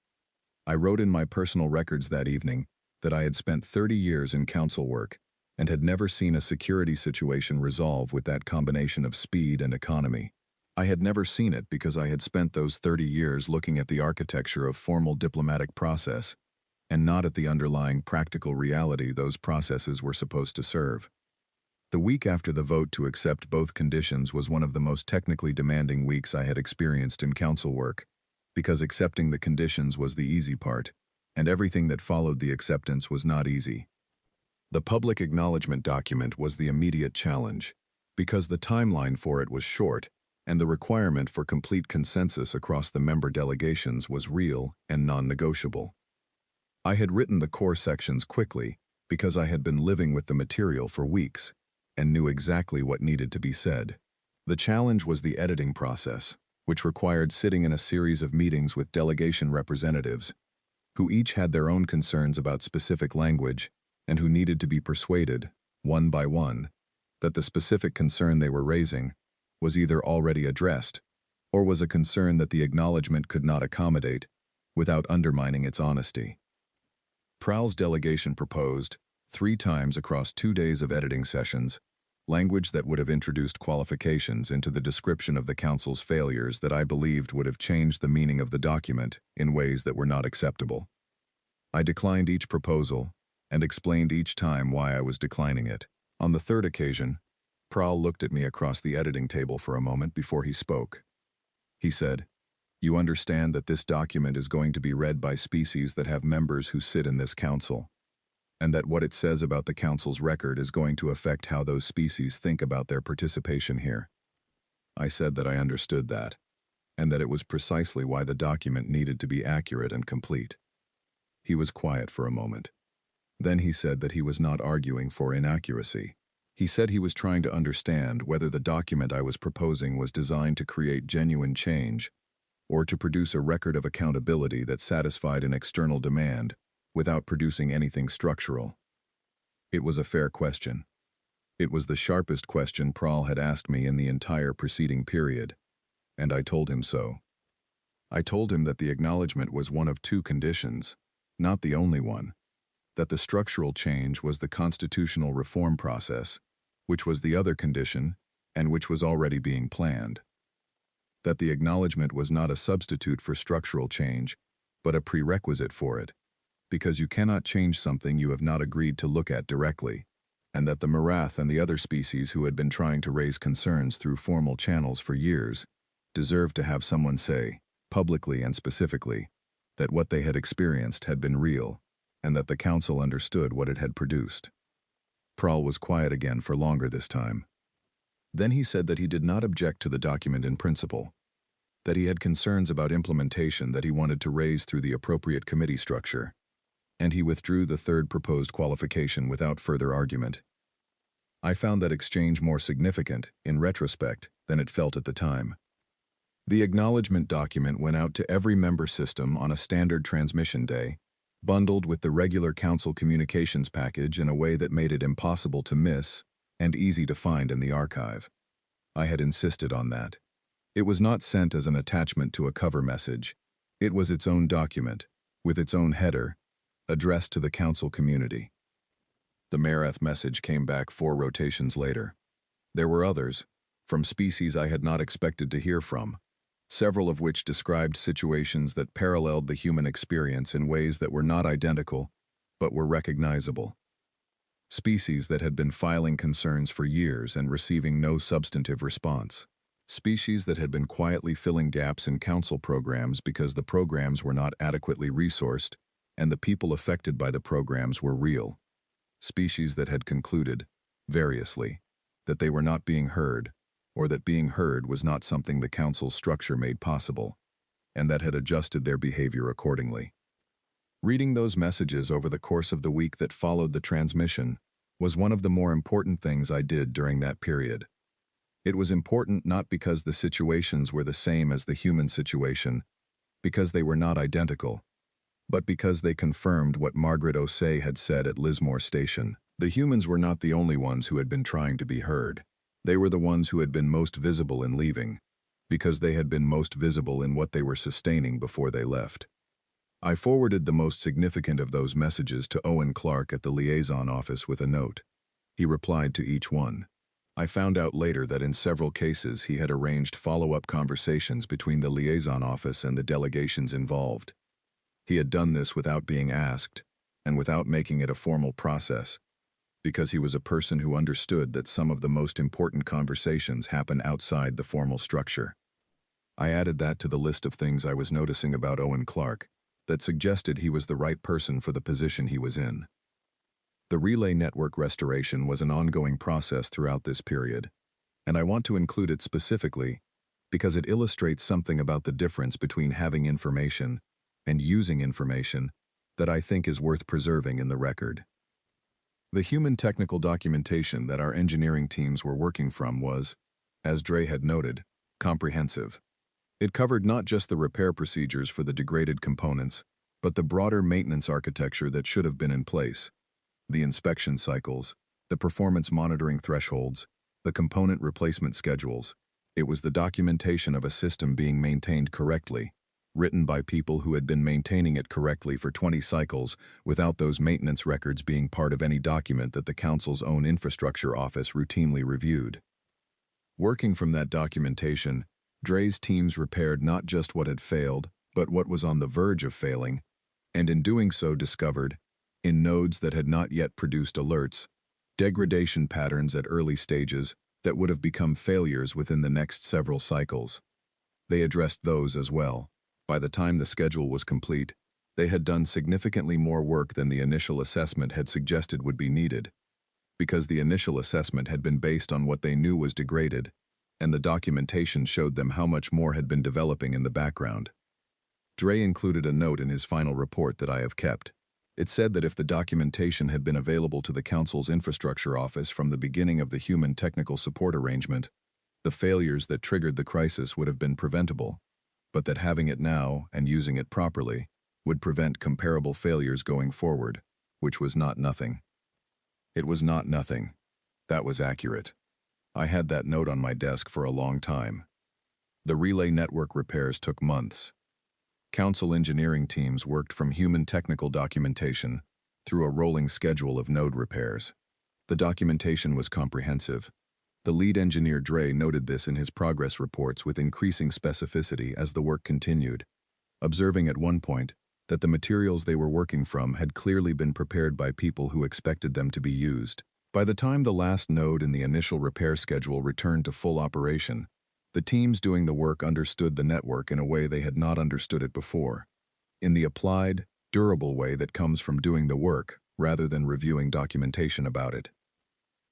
I wrote in my personal records that evening that I had spent 30 years in council work and had never seen a security situation resolve with that combination of speed and economy. I had never seen it because I had spent those 30 years looking at the architecture of formal diplomatic process and not at the underlying practical reality those processes were supposed to serve. The week after the vote to accept both conditions was one of the most technically demanding weeks I had experienced in council work, because accepting the conditions was the easy part, and everything that followed the acceptance was not easy. The public acknowledgement document was the immediate challenge, because the timeline for it was short, and the requirement for complete consensus across the member delegations was real and non-negotiable. I had written the core sections quickly because I had been living with the material for weeks and knew exactly what needed to be said. The challenge was the editing process, which required sitting in a series of meetings with delegation representatives, who each had their own concerns about specific language and who needed to be persuaded, one by one, that the specific concern they were raising was either already addressed or was a concern that the acknowledgement could not accommodate without undermining its honesty. Prowl's delegation proposed, 3 times across 2 days of editing sessions, language that would have introduced qualifications into the description of the council's failures that I believed would have changed the meaning of the document in ways that were not acceptable. I declined each proposal and explained each time why I was declining it. On the 3rd occasion, Prowl looked at me across the editing table for a moment before he spoke. He said, "You understand that this document is going to be read by species that have members who sit in this council, and that what it says about the council's record is going to affect how those species think about their participation here." I said that I understood that, and that it was precisely why the document needed to be accurate and complete. He was quiet for a moment. Then he said that he was not arguing for inaccuracy. He said he was trying to understand whether the document I was proposing was designed to create genuine change or to produce a record of accountability that satisfied an external demand without producing anything structural. It was a fair question. It was the sharpest question Prahl had asked me in the entire preceding period, and I told him so. I told him that the acknowledgement was one of two conditions, not the only one, that the structural change was the constitutional reform process, which was the other condition and which was already being planned. That the acknowledgement was not a substitute for structural change, but a prerequisite for it, because you cannot change something you have not agreed to look at directly, and that the Marath and the other species who had been trying to raise concerns through formal channels for years deserved to have someone say, publicly and specifically, that what they had experienced had been real, and that the Council understood what it had produced. Prahl was quiet again for longer this time. Then he said that he did not object to the document in principle, that he had concerns about implementation that he wanted to raise through the appropriate committee structure, and he withdrew the third proposed qualification without further argument. I found that exchange more significant, in retrospect, than it felt at the time. The acknowledgement document went out to every member system on a standard transmission day, bundled with the regular Council communications package in a way that made it impossible to miss and easy to find in the archive. I had insisted on that. It was not sent as an attachment to a cover message. It was its own document, with its own header, addressed to the Council community. The Marath message came back 4 rotations later. There were others, from species I had not expected to hear from, several of which described situations that paralleled the human experience in ways that were not identical, but were recognizable. Species that had been filing concerns for years and receiving no substantive response. Species that had been quietly filling gaps in Council programs because the programs were not adequately resourced and the people affected by the programs were real. Species that had concluded, variously, that they were not being heard, or that being heard was not something the Council's structure made possible, and that had adjusted their behavior accordingly. Reading those messages over the course of the week that followed the transmission was one of the more important things I did during that period. It was important not because the situations were the same as the human situation, because they were not identical, but because they confirmed what Margaret O'Say had said at Lismore Station. The humans were not the only ones who had been trying to be heard. They were the ones who had been most visible in leaving, because they had been most visible in what they were sustaining before they left. I forwarded the most significant of those messages to Owen Clark at the liaison office with a note. He replied to each one. I found out later that in several cases he had arranged follow-up conversations between the liaison office and the delegations involved. He had done this without being asked, and without making it a formal process, because he was a person who understood that some of the most important conversations happen outside the formal structure. I added that to the list of things I was noticing about Owen Clark that suggested he was the right person for the position he was in. The relay network restoration was an ongoing process throughout this period, and I want to include it specifically because it illustrates something about the difference between having information and using information that I think is worth preserving in the record. The human technical documentation that our engineering teams were working from was, as Dre had noted, comprehensive. It covered not just the repair procedures for the degraded components, but the broader maintenance architecture that should have been in place, the inspection cycles, the performance monitoring thresholds, the component replacement schedules. It was the documentation of a system being maintained correctly, written by people who had been maintaining it correctly for 20 cycles without those maintenance records being part of any document that the Council's own infrastructure office routinely reviewed. Working from that documentation, Dre's teams repaired not just what had failed, but what was on the verge of failing, and in doing so discovered, in nodes that had not yet produced alerts, degradation patterns at early stages that would have become failures within the next several cycles. They addressed those as well. By the time the schedule was complete, they had done significantly more work than the initial assessment had suggested would be needed. Because the initial assessment had been based on what they knew was degraded, and the documentation showed them how much more had been developing in the background. Dre included a note in his final report that I have kept. It said that if the documentation had been available to the Council's infrastructure office from the beginning of the human technical support arrangement, the failures that triggered the crisis would have been preventable, but that having it now and using it properly would prevent comparable failures going forward, which was not nothing. It was not nothing. That was accurate. I had that note on my desk for a long time. The relay network repairs took months. Council engineering teams worked from human technical documentation through a rolling schedule of node repairs. The documentation was comprehensive. The lead engineer Dre noted this in his progress reports with increasing specificity as the work continued, observing at one point that the materials they were working from had clearly been prepared by people who expected them to be used. By the time the last node in the initial repair schedule returned to full operation, the teams doing the work understood the network in a way they had not understood it before, in the applied, durable way that comes from doing the work rather than reviewing documentation about it.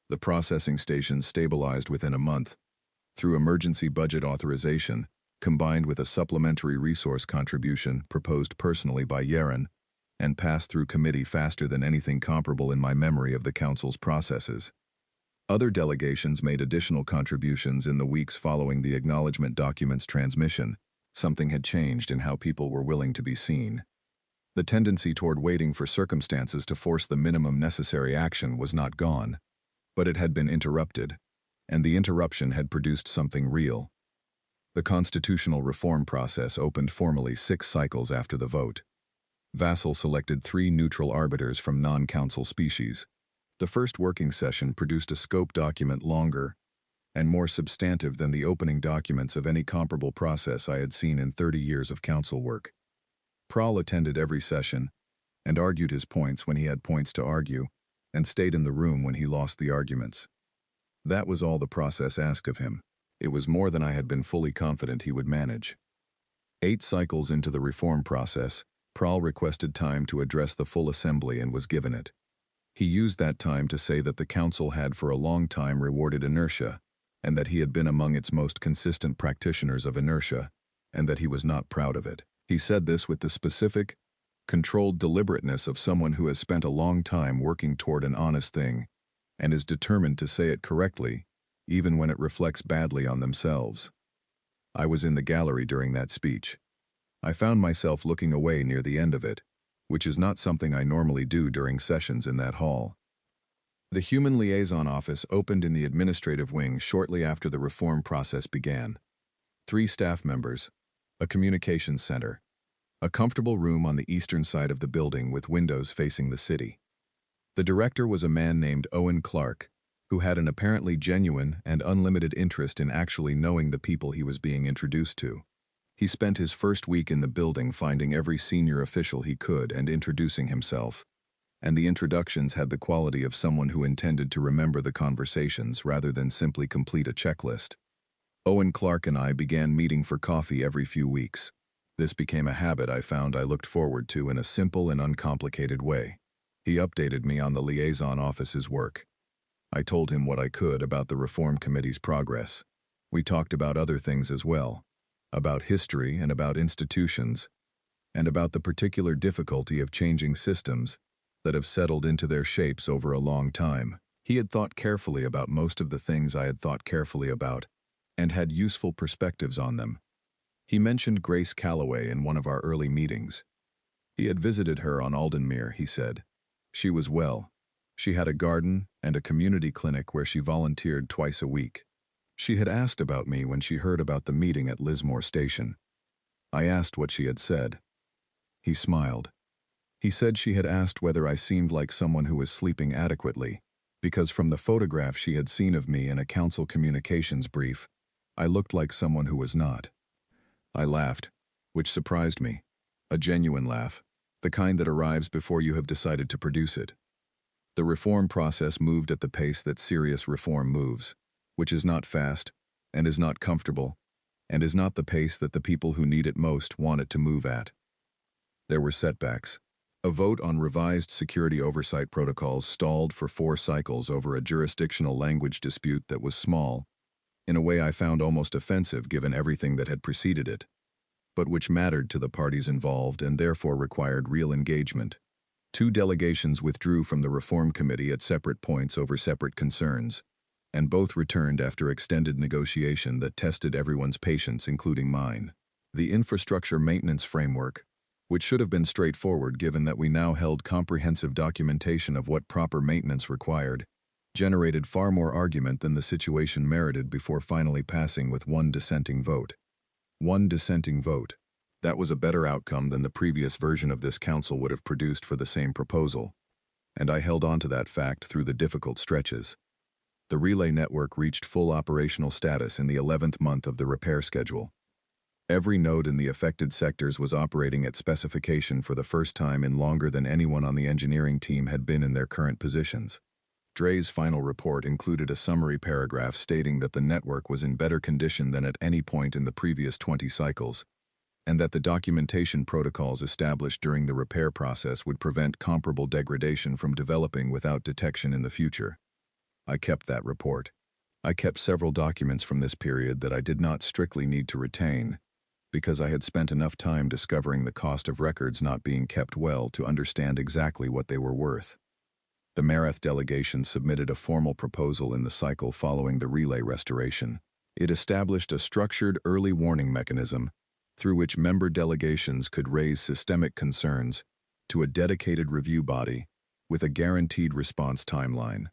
The processing stations stabilized within a month, through emergency budget authorization, combined with a supplementary resource contribution proposed personally by Yaren, and passed through committee faster than anything comparable in my memory of the Council's processes. Other delegations made additional contributions in the weeks following the acknowledgement document's transmission. Something had changed in how people were willing to be seen. The tendency toward waiting for circumstances to force the minimum necessary action was not gone, but it had been interrupted, and the interruption had produced something real. The constitutional reform process opened formally 6 cycles after the vote. Vassal selected 3 neutral arbiters from non-council species. The first working session produced a scope document longer and more substantive than the opening documents of any comparable process I had seen in 30 years of council work. Prahl attended every session and argued his points when he had points to argue, and stayed in the room when he lost the arguments. That was all the process asked of him. It was more than I had been fully confident he would manage. 8 cycles into the reform process, Prahl requested time to address the full assembly and was given it. He used that time to say that the council had for a long time rewarded inertia, and that he had been among its most consistent practitioners of inertia, and that he was not proud of it. He said this with the specific, controlled deliberateness of someone who has spent a long time working toward an honest thing, and is determined to say it correctly, even when it reflects badly on themselves. I was in the gallery during that speech. I found myself looking away near the end of it, which is not something I normally do during sessions in that hall. The Human Liaison Office opened in the administrative wing shortly after the reform process began. 3 staff members, a communications center, a comfortable room on the eastern side of the building with windows facing the city. The director was a man named Owen Clark, who had an apparently genuine and unlimited interest in actually knowing the people he was being introduced to. He spent his first week in the building finding every senior official he could and introducing himself, and the introductions had the quality of someone who intended to remember the conversations rather than simply complete a checklist. Owen Clark and I began meeting for coffee every few weeks. This became a habit I found I looked forward to in a simple and uncomplicated way. He updated me on the liaison office's work. I told him what I could about the Reform Committee's progress. We talked about other things as well, about history and about institutions, and about the particular difficulty of changing systems that have settled into their shapes over a long time. He had thought carefully about most of the things I had thought carefully about, and had useful perspectives on them. He mentioned Grace Calloway in one of our early meetings. He had visited her on Aldenmere, he said. She was well. She had a garden and a community clinic where she volunteered twice a week. She had asked about me when she heard about the meeting at Lismore Station. I asked what she had said. He smiled. He said she had asked whether I seemed like someone who was sleeping adequately, because from the photograph she had seen of me in a council communications brief, I looked like someone who was not. I laughed, which surprised me. A genuine laugh, the kind that arrives before you have decided to produce it. The reform process moved at the pace that serious reform moves, which is not fast, and is not comfortable, and is not the pace that the people who need it most want it to move at. There were setbacks. A vote on revised security oversight protocols stalled for 4 cycles over a jurisdictional language dispute that was small, in a way I found almost offensive given everything that had preceded it, but which mattered to the parties involved and therefore required real engagement. 2 delegations withdrew from the Reform Committee at separate points over separate concerns, and both returned after extended negotiation that tested everyone's patience, including mine. The infrastructure maintenance framework, which should have been straightforward given that we now held comprehensive documentation of what proper maintenance required, generated far more argument than the situation merited before finally passing with 1 dissenting vote. 1 dissenting vote. That was a better outcome than the previous version of this council would have produced for the same proposal, and I held on to that fact through the difficult stretches. The relay network reached full operational status in the 11th month of the repair schedule. Every node in the affected sectors was operating at specification for the first time in longer than anyone on the engineering team had been in their current positions. Dre's final report included a summary paragraph stating that the network was in better condition than at any point in the previous 20 cycles, and that the documentation protocols established during the repair process would prevent comparable degradation from developing without detection in the future. I kept that report. I kept several documents from this period that I did not strictly need to retain, because I had spent enough time discovering the cost of records not being kept well to understand exactly what they were worth. The Marath delegation submitted a formal proposal in the cycle following the relay restoration. It established a structured early warning mechanism through which member delegations could raise systemic concerns to a dedicated review body with a guaranteed response timeline.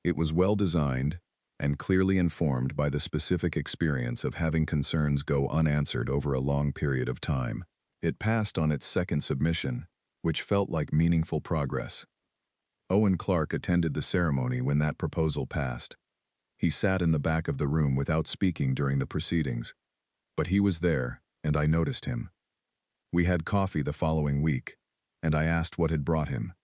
It was well designed and clearly informed by the specific experience of having concerns go unanswered over a long period of time. It passed on its second submission, which felt like meaningful progress. Owen Clark attended the ceremony when that proposal passed. He sat in the back of the room without speaking during the proceedings, but he was there, and I noticed him. We had coffee the following week, and I asked what had brought him.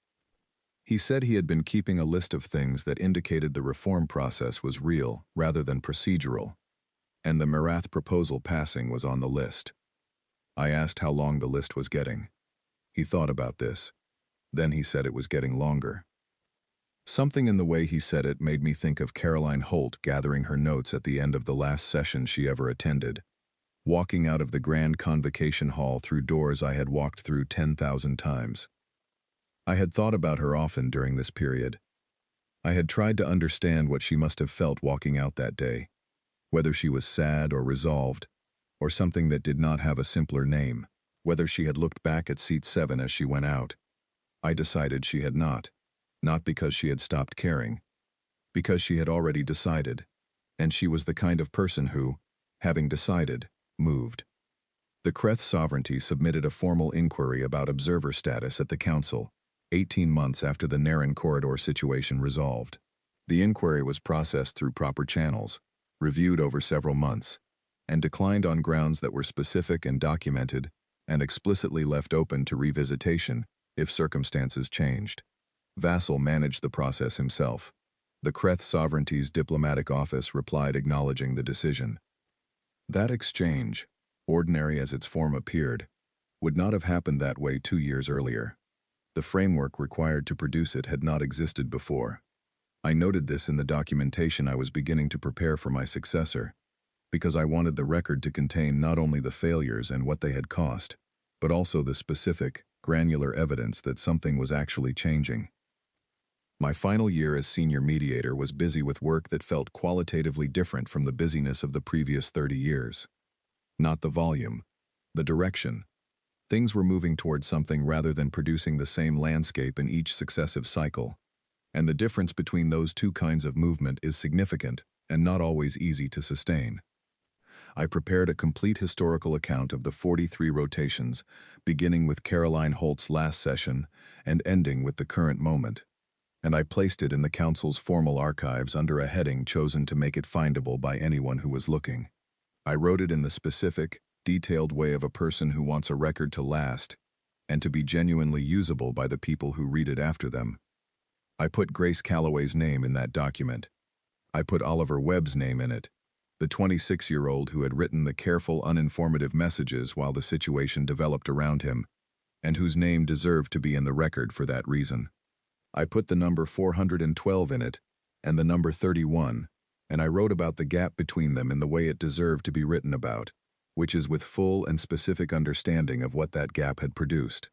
He said he had been keeping a list of things that indicated the reform process was real rather than procedural, and the Marath proposal passing was on the list. I asked how long the list was getting. He thought about this. Then he said it was getting longer. Something in the way he said it made me think of Caroline Holt gathering her notes at the end of the last session she ever attended, walking out of the grand convocation hall through doors I had walked through 10,000 times. I had thought about her often during this period. I had tried to understand what she must have felt walking out that day, whether she was sad or resolved, or something that did not have a simpler name, whether she had looked back at seat 7 as she went out. I decided she had not because she had stopped caring, because she had already decided, and she was the kind of person who, having decided, moved. The Kreth Sovereignty submitted a formal inquiry about observer status at the Council, 18 months after the Narration corridor situation resolved. The inquiry was processed through proper channels, reviewed over several months, and declined on grounds that were specific and documented, and explicitly left open to revisitation if circumstances changed. Vassal managed the process himself. The Kreth Sovereignty's diplomatic office replied acknowledging the decision. That exchange, ordinary as its form appeared, would not have happened that way 2 years earlier. The framework required to produce it had not existed before. I noted this in the documentation I was beginning to prepare for my successor, because I wanted the record to contain not only the failures and what they had cost, but also the specific, granular evidence that something was actually changing. My final year as senior mediator was busy with work that felt qualitatively different from the busyness of the previous 30 years. Not the volume, the direction. Things were moving towards something rather than producing the same landscape in each successive cycle, and the difference between those two kinds of movement is significant and not always easy to sustain. I prepared a complete historical account of the 43 rotations, beginning with Caroline Holt's last session and ending with the current moment, and I placed it in the Council's formal archives under a heading chosen to make it findable by anyone who was looking. I wrote it in the specific, detailed way of a person who wants a record to last and to be genuinely usable by the people who read it after them. I put Grace Calloway's name in that document. I put Oliver Webb's name in it, the 26-year-old who had written the careful, uninformative messages while the situation developed around him, and whose name deserved to be in the record for that reason. I put the number 412 in it, and the number 31, and I wrote about the gap between them in the way it deserved to be written about, which is with full and specific understanding of what that gap had produced.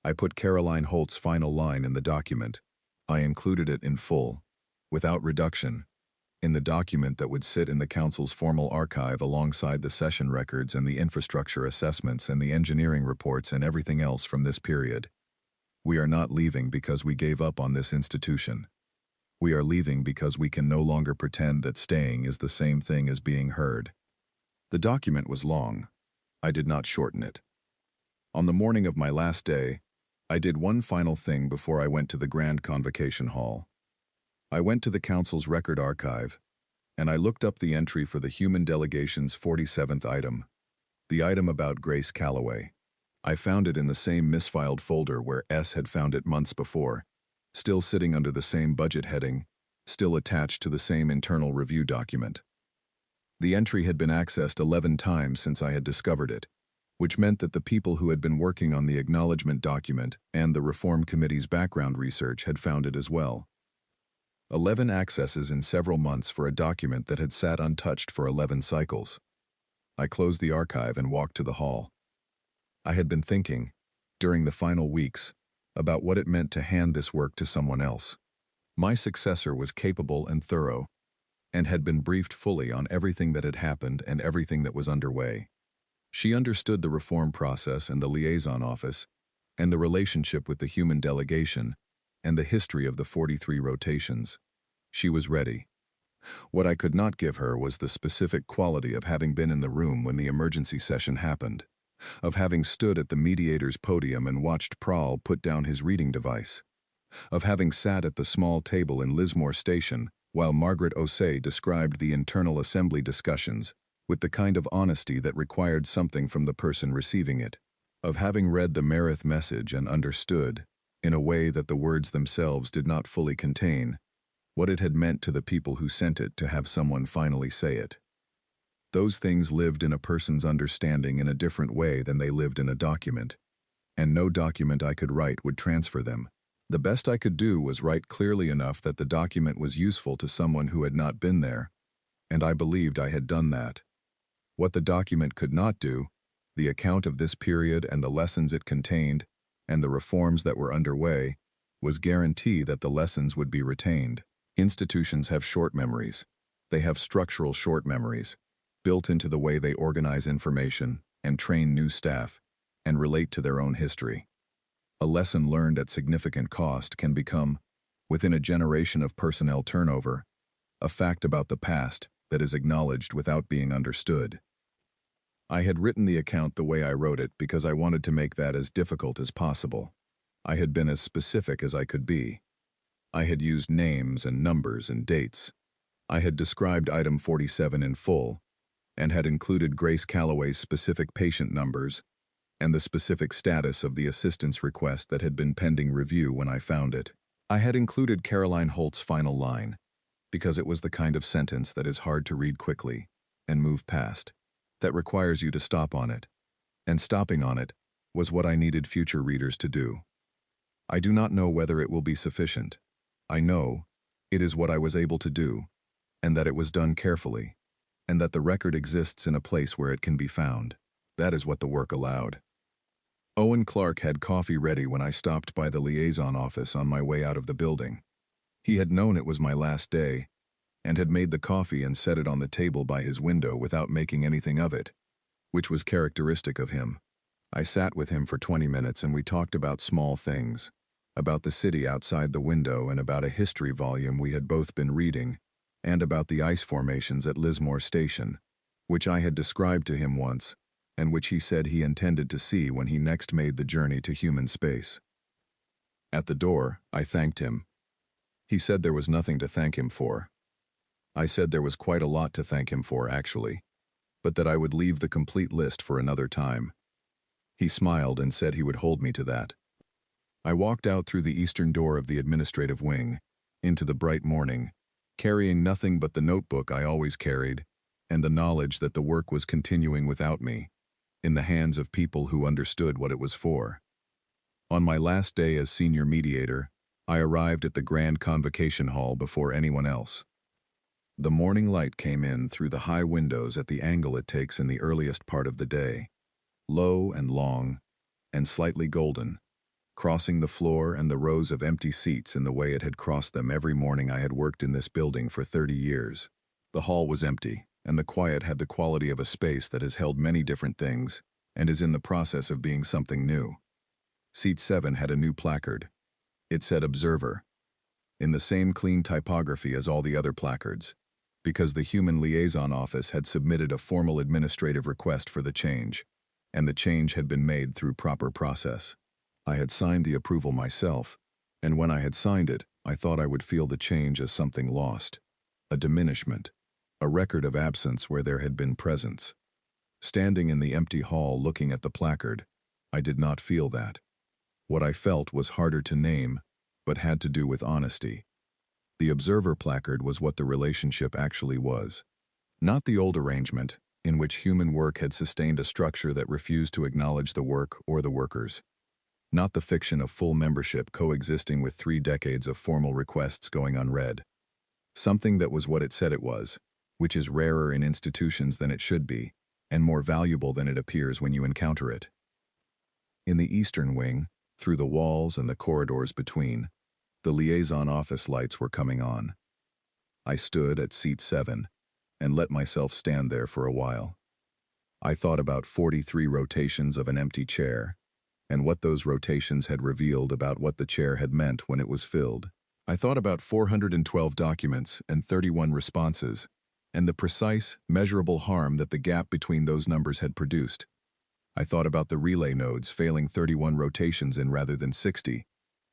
I put Caroline Holt's final line in the document. I included it in full, without reduction, in the document that would sit in the Council's formal archive alongside the session records and the infrastructure assessments and the engineering reports and everything else from this period. We are not leaving because we gave up on this institution. We are leaving because we can no longer pretend that staying is the same thing as being heard. The document was long. I did not shorten it. On the morning of my last day, I did one final thing before I went to the Grand Convocation Hall. I went to the Council's record archive, and I looked up the entry for the human delegation's 47th item, the item about Grace Calloway. I found it in the same misfiled folder where S had found it months before, still sitting under the same budget heading, still attached to the same internal review document. The entry had been accessed 11 times since I had discovered it, which meant that the people who had been working on the acknowledgement document and the Reform Committee's background research had found it as well. 11 accesses in several months for a document that had sat untouched for 11 cycles. I closed the archive and walked to the hall. I had been thinking, during the final weeks, about what it meant to hand this work to someone else. My successor was capable and thorough, and had been briefed fully on everything that had happened and everything that was underway. She understood the reform process and the liaison office, and the relationship with the human delegation, and the history of the 43 rotations. She was ready. What I could not give her was the specific quality of having been in the room when the emergency session happened, of having stood at the mediator's podium and watched Prahl put down his reading device, of having sat at the small table in Lismore Station while Margaret O'Say described the internal assembly discussions with the kind of honesty that required something from the person receiving it, of having read the Meredith message and understood, in a way that the words themselves did not fully contain, what it had meant to the people who sent it to have someone finally say it. Those things lived in a person's understanding in a different way than they lived in a document, and no document I could write would transfer them. The best I could do was write clearly enough that the document was useful to someone who had not been there, and I believed I had done that. What the document could not do, the account of this period and the lessons it contained, and the reforms that were underway, was guarantee that the lessons would be retained. Institutions have short memories. They have structural short memories, built into the way they organize information and train new staff and relate to their own history. A lesson learned at significant cost can become, within a generation of personnel turnover, a fact about the past that is acknowledged without being understood. I had written the account the way I wrote it because I wanted to make that as difficult as possible. I had been as specific as I could be. I had used names and numbers and dates. I had described item 47 in full, and had included Grace Calloway's specific patient numbers and the specific status of the assistance request that had been pending review when I found it. I had included Caroline Holt's final line, because it was the kind of sentence that is hard to read quickly and move past, that requires you to stop on it, and stopping on it was what I needed future readers to do. I do not know whether it will be sufficient. I know it is what I was able to do, and that it was done carefully, and that the record exists in a place where it can be found. That is what the work allowed. Owen Clark had coffee ready when I stopped by the liaison office on my way out of the building. He had known it was my last day, and had made the coffee and set it on the table by his window without making anything of it, which was characteristic of him. I sat with him for 20 minutes and we talked about small things, about the city outside the window and about a history volume we had both been reading, and about the ice formations at Lismore Station, which I had described to him once, and which he said he intended to see when he next made the journey to human space. At the door, I thanked him. He said there was nothing to thank him for. I said there was quite a lot to thank him for, actually, but that I would leave the complete list for another time. He smiled and said he would hold me to that. I walked out through the eastern door of the administrative wing, into the bright morning, carrying nothing but the notebook I always carried, and the knowledge that the work was continuing without me, in the hands of people who understood what it was for. On my last day as senior mediator, I arrived at the Grand Convocation Hall before anyone else. The morning light came in through the high windows at the angle it takes in the earliest part of the day, low and long, and slightly golden, crossing the floor and the rows of empty seats in the way it had crossed them every morning I had worked in this building for 30 years. The hall was empty, and the quiet had the quality of a space that has held many different things and is in the process of being something new. Seat 7 had a new placard. It said Observer, in the same clean typography as all the other placards, because the Human Liaison Office had submitted a formal administrative request for the change, and the change had been made through proper process. I had signed the approval myself, and when I had signed it, I thought I would feel the change as something lost, a diminishment, a record of absence where there had been presence. Standing in the empty hall looking at the placard, I did not feel that. What I felt was harder to name, but had to do with honesty. The Observer placard was what the relationship actually was. Not the old arrangement, in which human work had sustained a structure that refused to acknowledge the work or the workers. Not the fiction of full membership coexisting with 3 decades of formal requests going unread. Something that was what it said it was, which is rarer in institutions than it should be, and more valuable than it appears when you encounter it. In the eastern wing, through the walls and the corridors between, the liaison office lights were coming on. I stood at seat 7 and let myself stand there for a while. I thought about 43 rotations of an empty chair, and what those rotations had revealed about what the chair had meant when it was filled. I thought about 412 documents and 31 responses, and the precise, measurable harm that the gap between those numbers had produced. I thought about the relay nodes failing 31 rotations in rather than 60,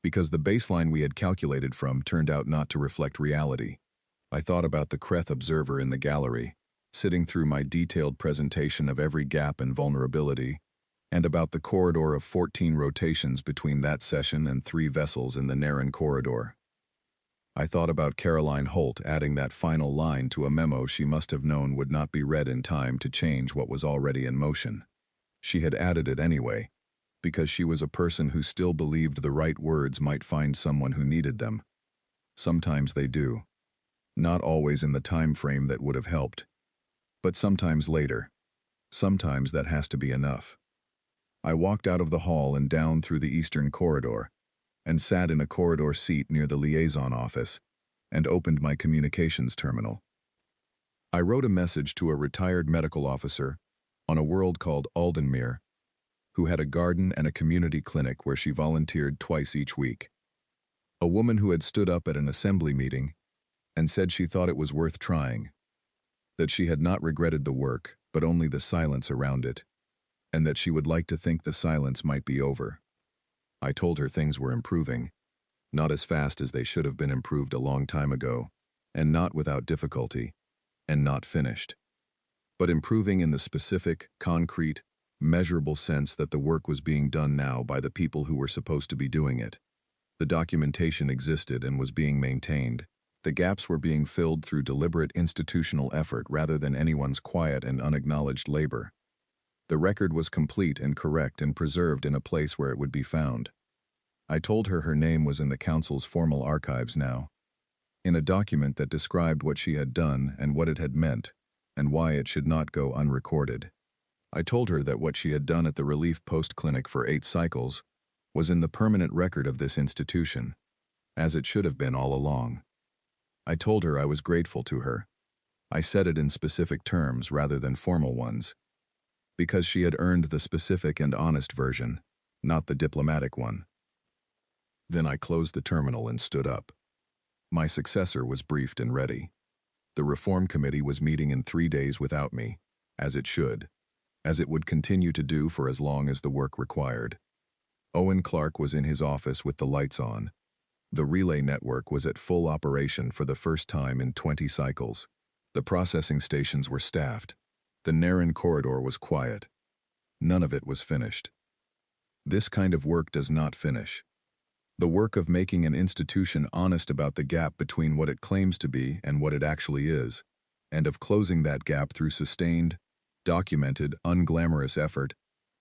because the baseline we had calculated from turned out not to reflect reality. I thought about the Kreth observer in the gallery, sitting through my detailed presentation of every gap and vulnerability, and about the corridor of 14 rotations between that session and 3 vessels in the Narration corridor. I thought about Caroline Holt adding that final line to a memo she must have known would not be read in time to change what was already in motion. She had added it anyway, because she was a person who still believed the right words might find someone who needed them. Sometimes they do. Not always in the time frame that would have helped, but sometimes later. Sometimes that has to be enough. I walked out of the hall and down through the eastern corridor, and sat in a corridor seat near the liaison office, and opened my communications terminal. I wrote a message to a retired medical officer on a world called Aldenmere, who had a garden and a community clinic where she volunteered twice each week. A woman who had stood up at an assembly meeting and said she thought it was worth trying, that she had not regretted the work, but only the silence around it, and that she would like to think the silence might be over. I told her things were improving, not as fast as they should have been improved a long time ago, and not without difficulty, and not finished, but improving in the specific, concrete, measurable sense that the work was being done now by the people who were supposed to be doing it. The documentation existed and was being maintained. The gaps were being filled through deliberate institutional effort rather than anyone's quiet and unacknowledged labor. The record was complete and correct and preserved in a place where it would be found. I told her her name was in the Council's formal archives now, in a document that described what she had done and what it had meant, and why it should not go unrecorded. I told her that what she had done at the Relief Post Clinic for 8 cycles was in the permanent record of this institution, as it should have been all along. I told her I was grateful to her. I said it in specific terms rather than formal ones, because she had earned the specific and honest version, not the diplomatic one. Then I closed the terminal and stood up. My successor was briefed and ready. The Reform Committee was meeting in 3 days without me, as it should, as it would continue to do for as long as the work required. Owen Clark was in his office with the lights on. The relay network was at full operation for the first time in 20 cycles. The processing stations were staffed. The Narration corridor was quiet. None of it was finished. This kind of work does not finish. The work of making an institution honest about the gap between what it claims to be and what it actually is, and of closing that gap through sustained, documented, unglamorous effort,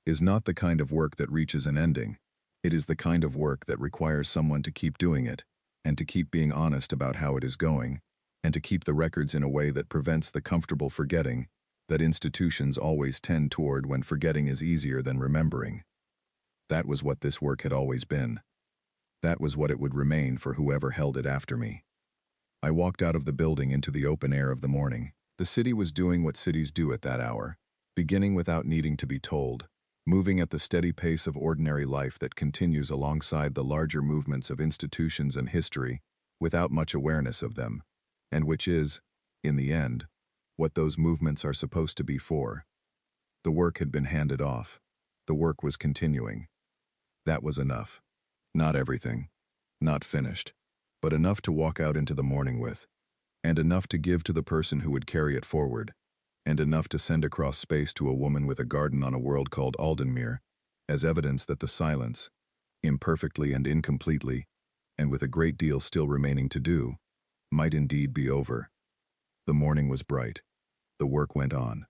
is not the kind of work that reaches an ending. It is the kind of work that requires someone to keep doing it, and to keep being honest about how it is going, and to keep the records in a way that prevents the comfortable forgetting that institutions always tend toward when forgetting is easier than remembering. That was what this work had always been. That was what it would remain for whoever held it after me. I walked out of the building into the open air of the morning. The city was doing what cities do at that hour, beginning without needing to be told, moving at the steady pace of ordinary life that continues alongside the larger movements of institutions and history without much awareness of them, and which is, in the end, what those movements are supposed to be for. The work had been handed off. The work was continuing. That was enough. Not everything. Not finished. But enough to walk out into the morning with. And enough to give to the person who would carry it forward. And enough to send across space to a woman with a garden on a world called Aldenmere, as evidence that the silence, imperfectly and incompletely, and with a great deal still remaining to do, might indeed be over. The morning was bright. The work went on.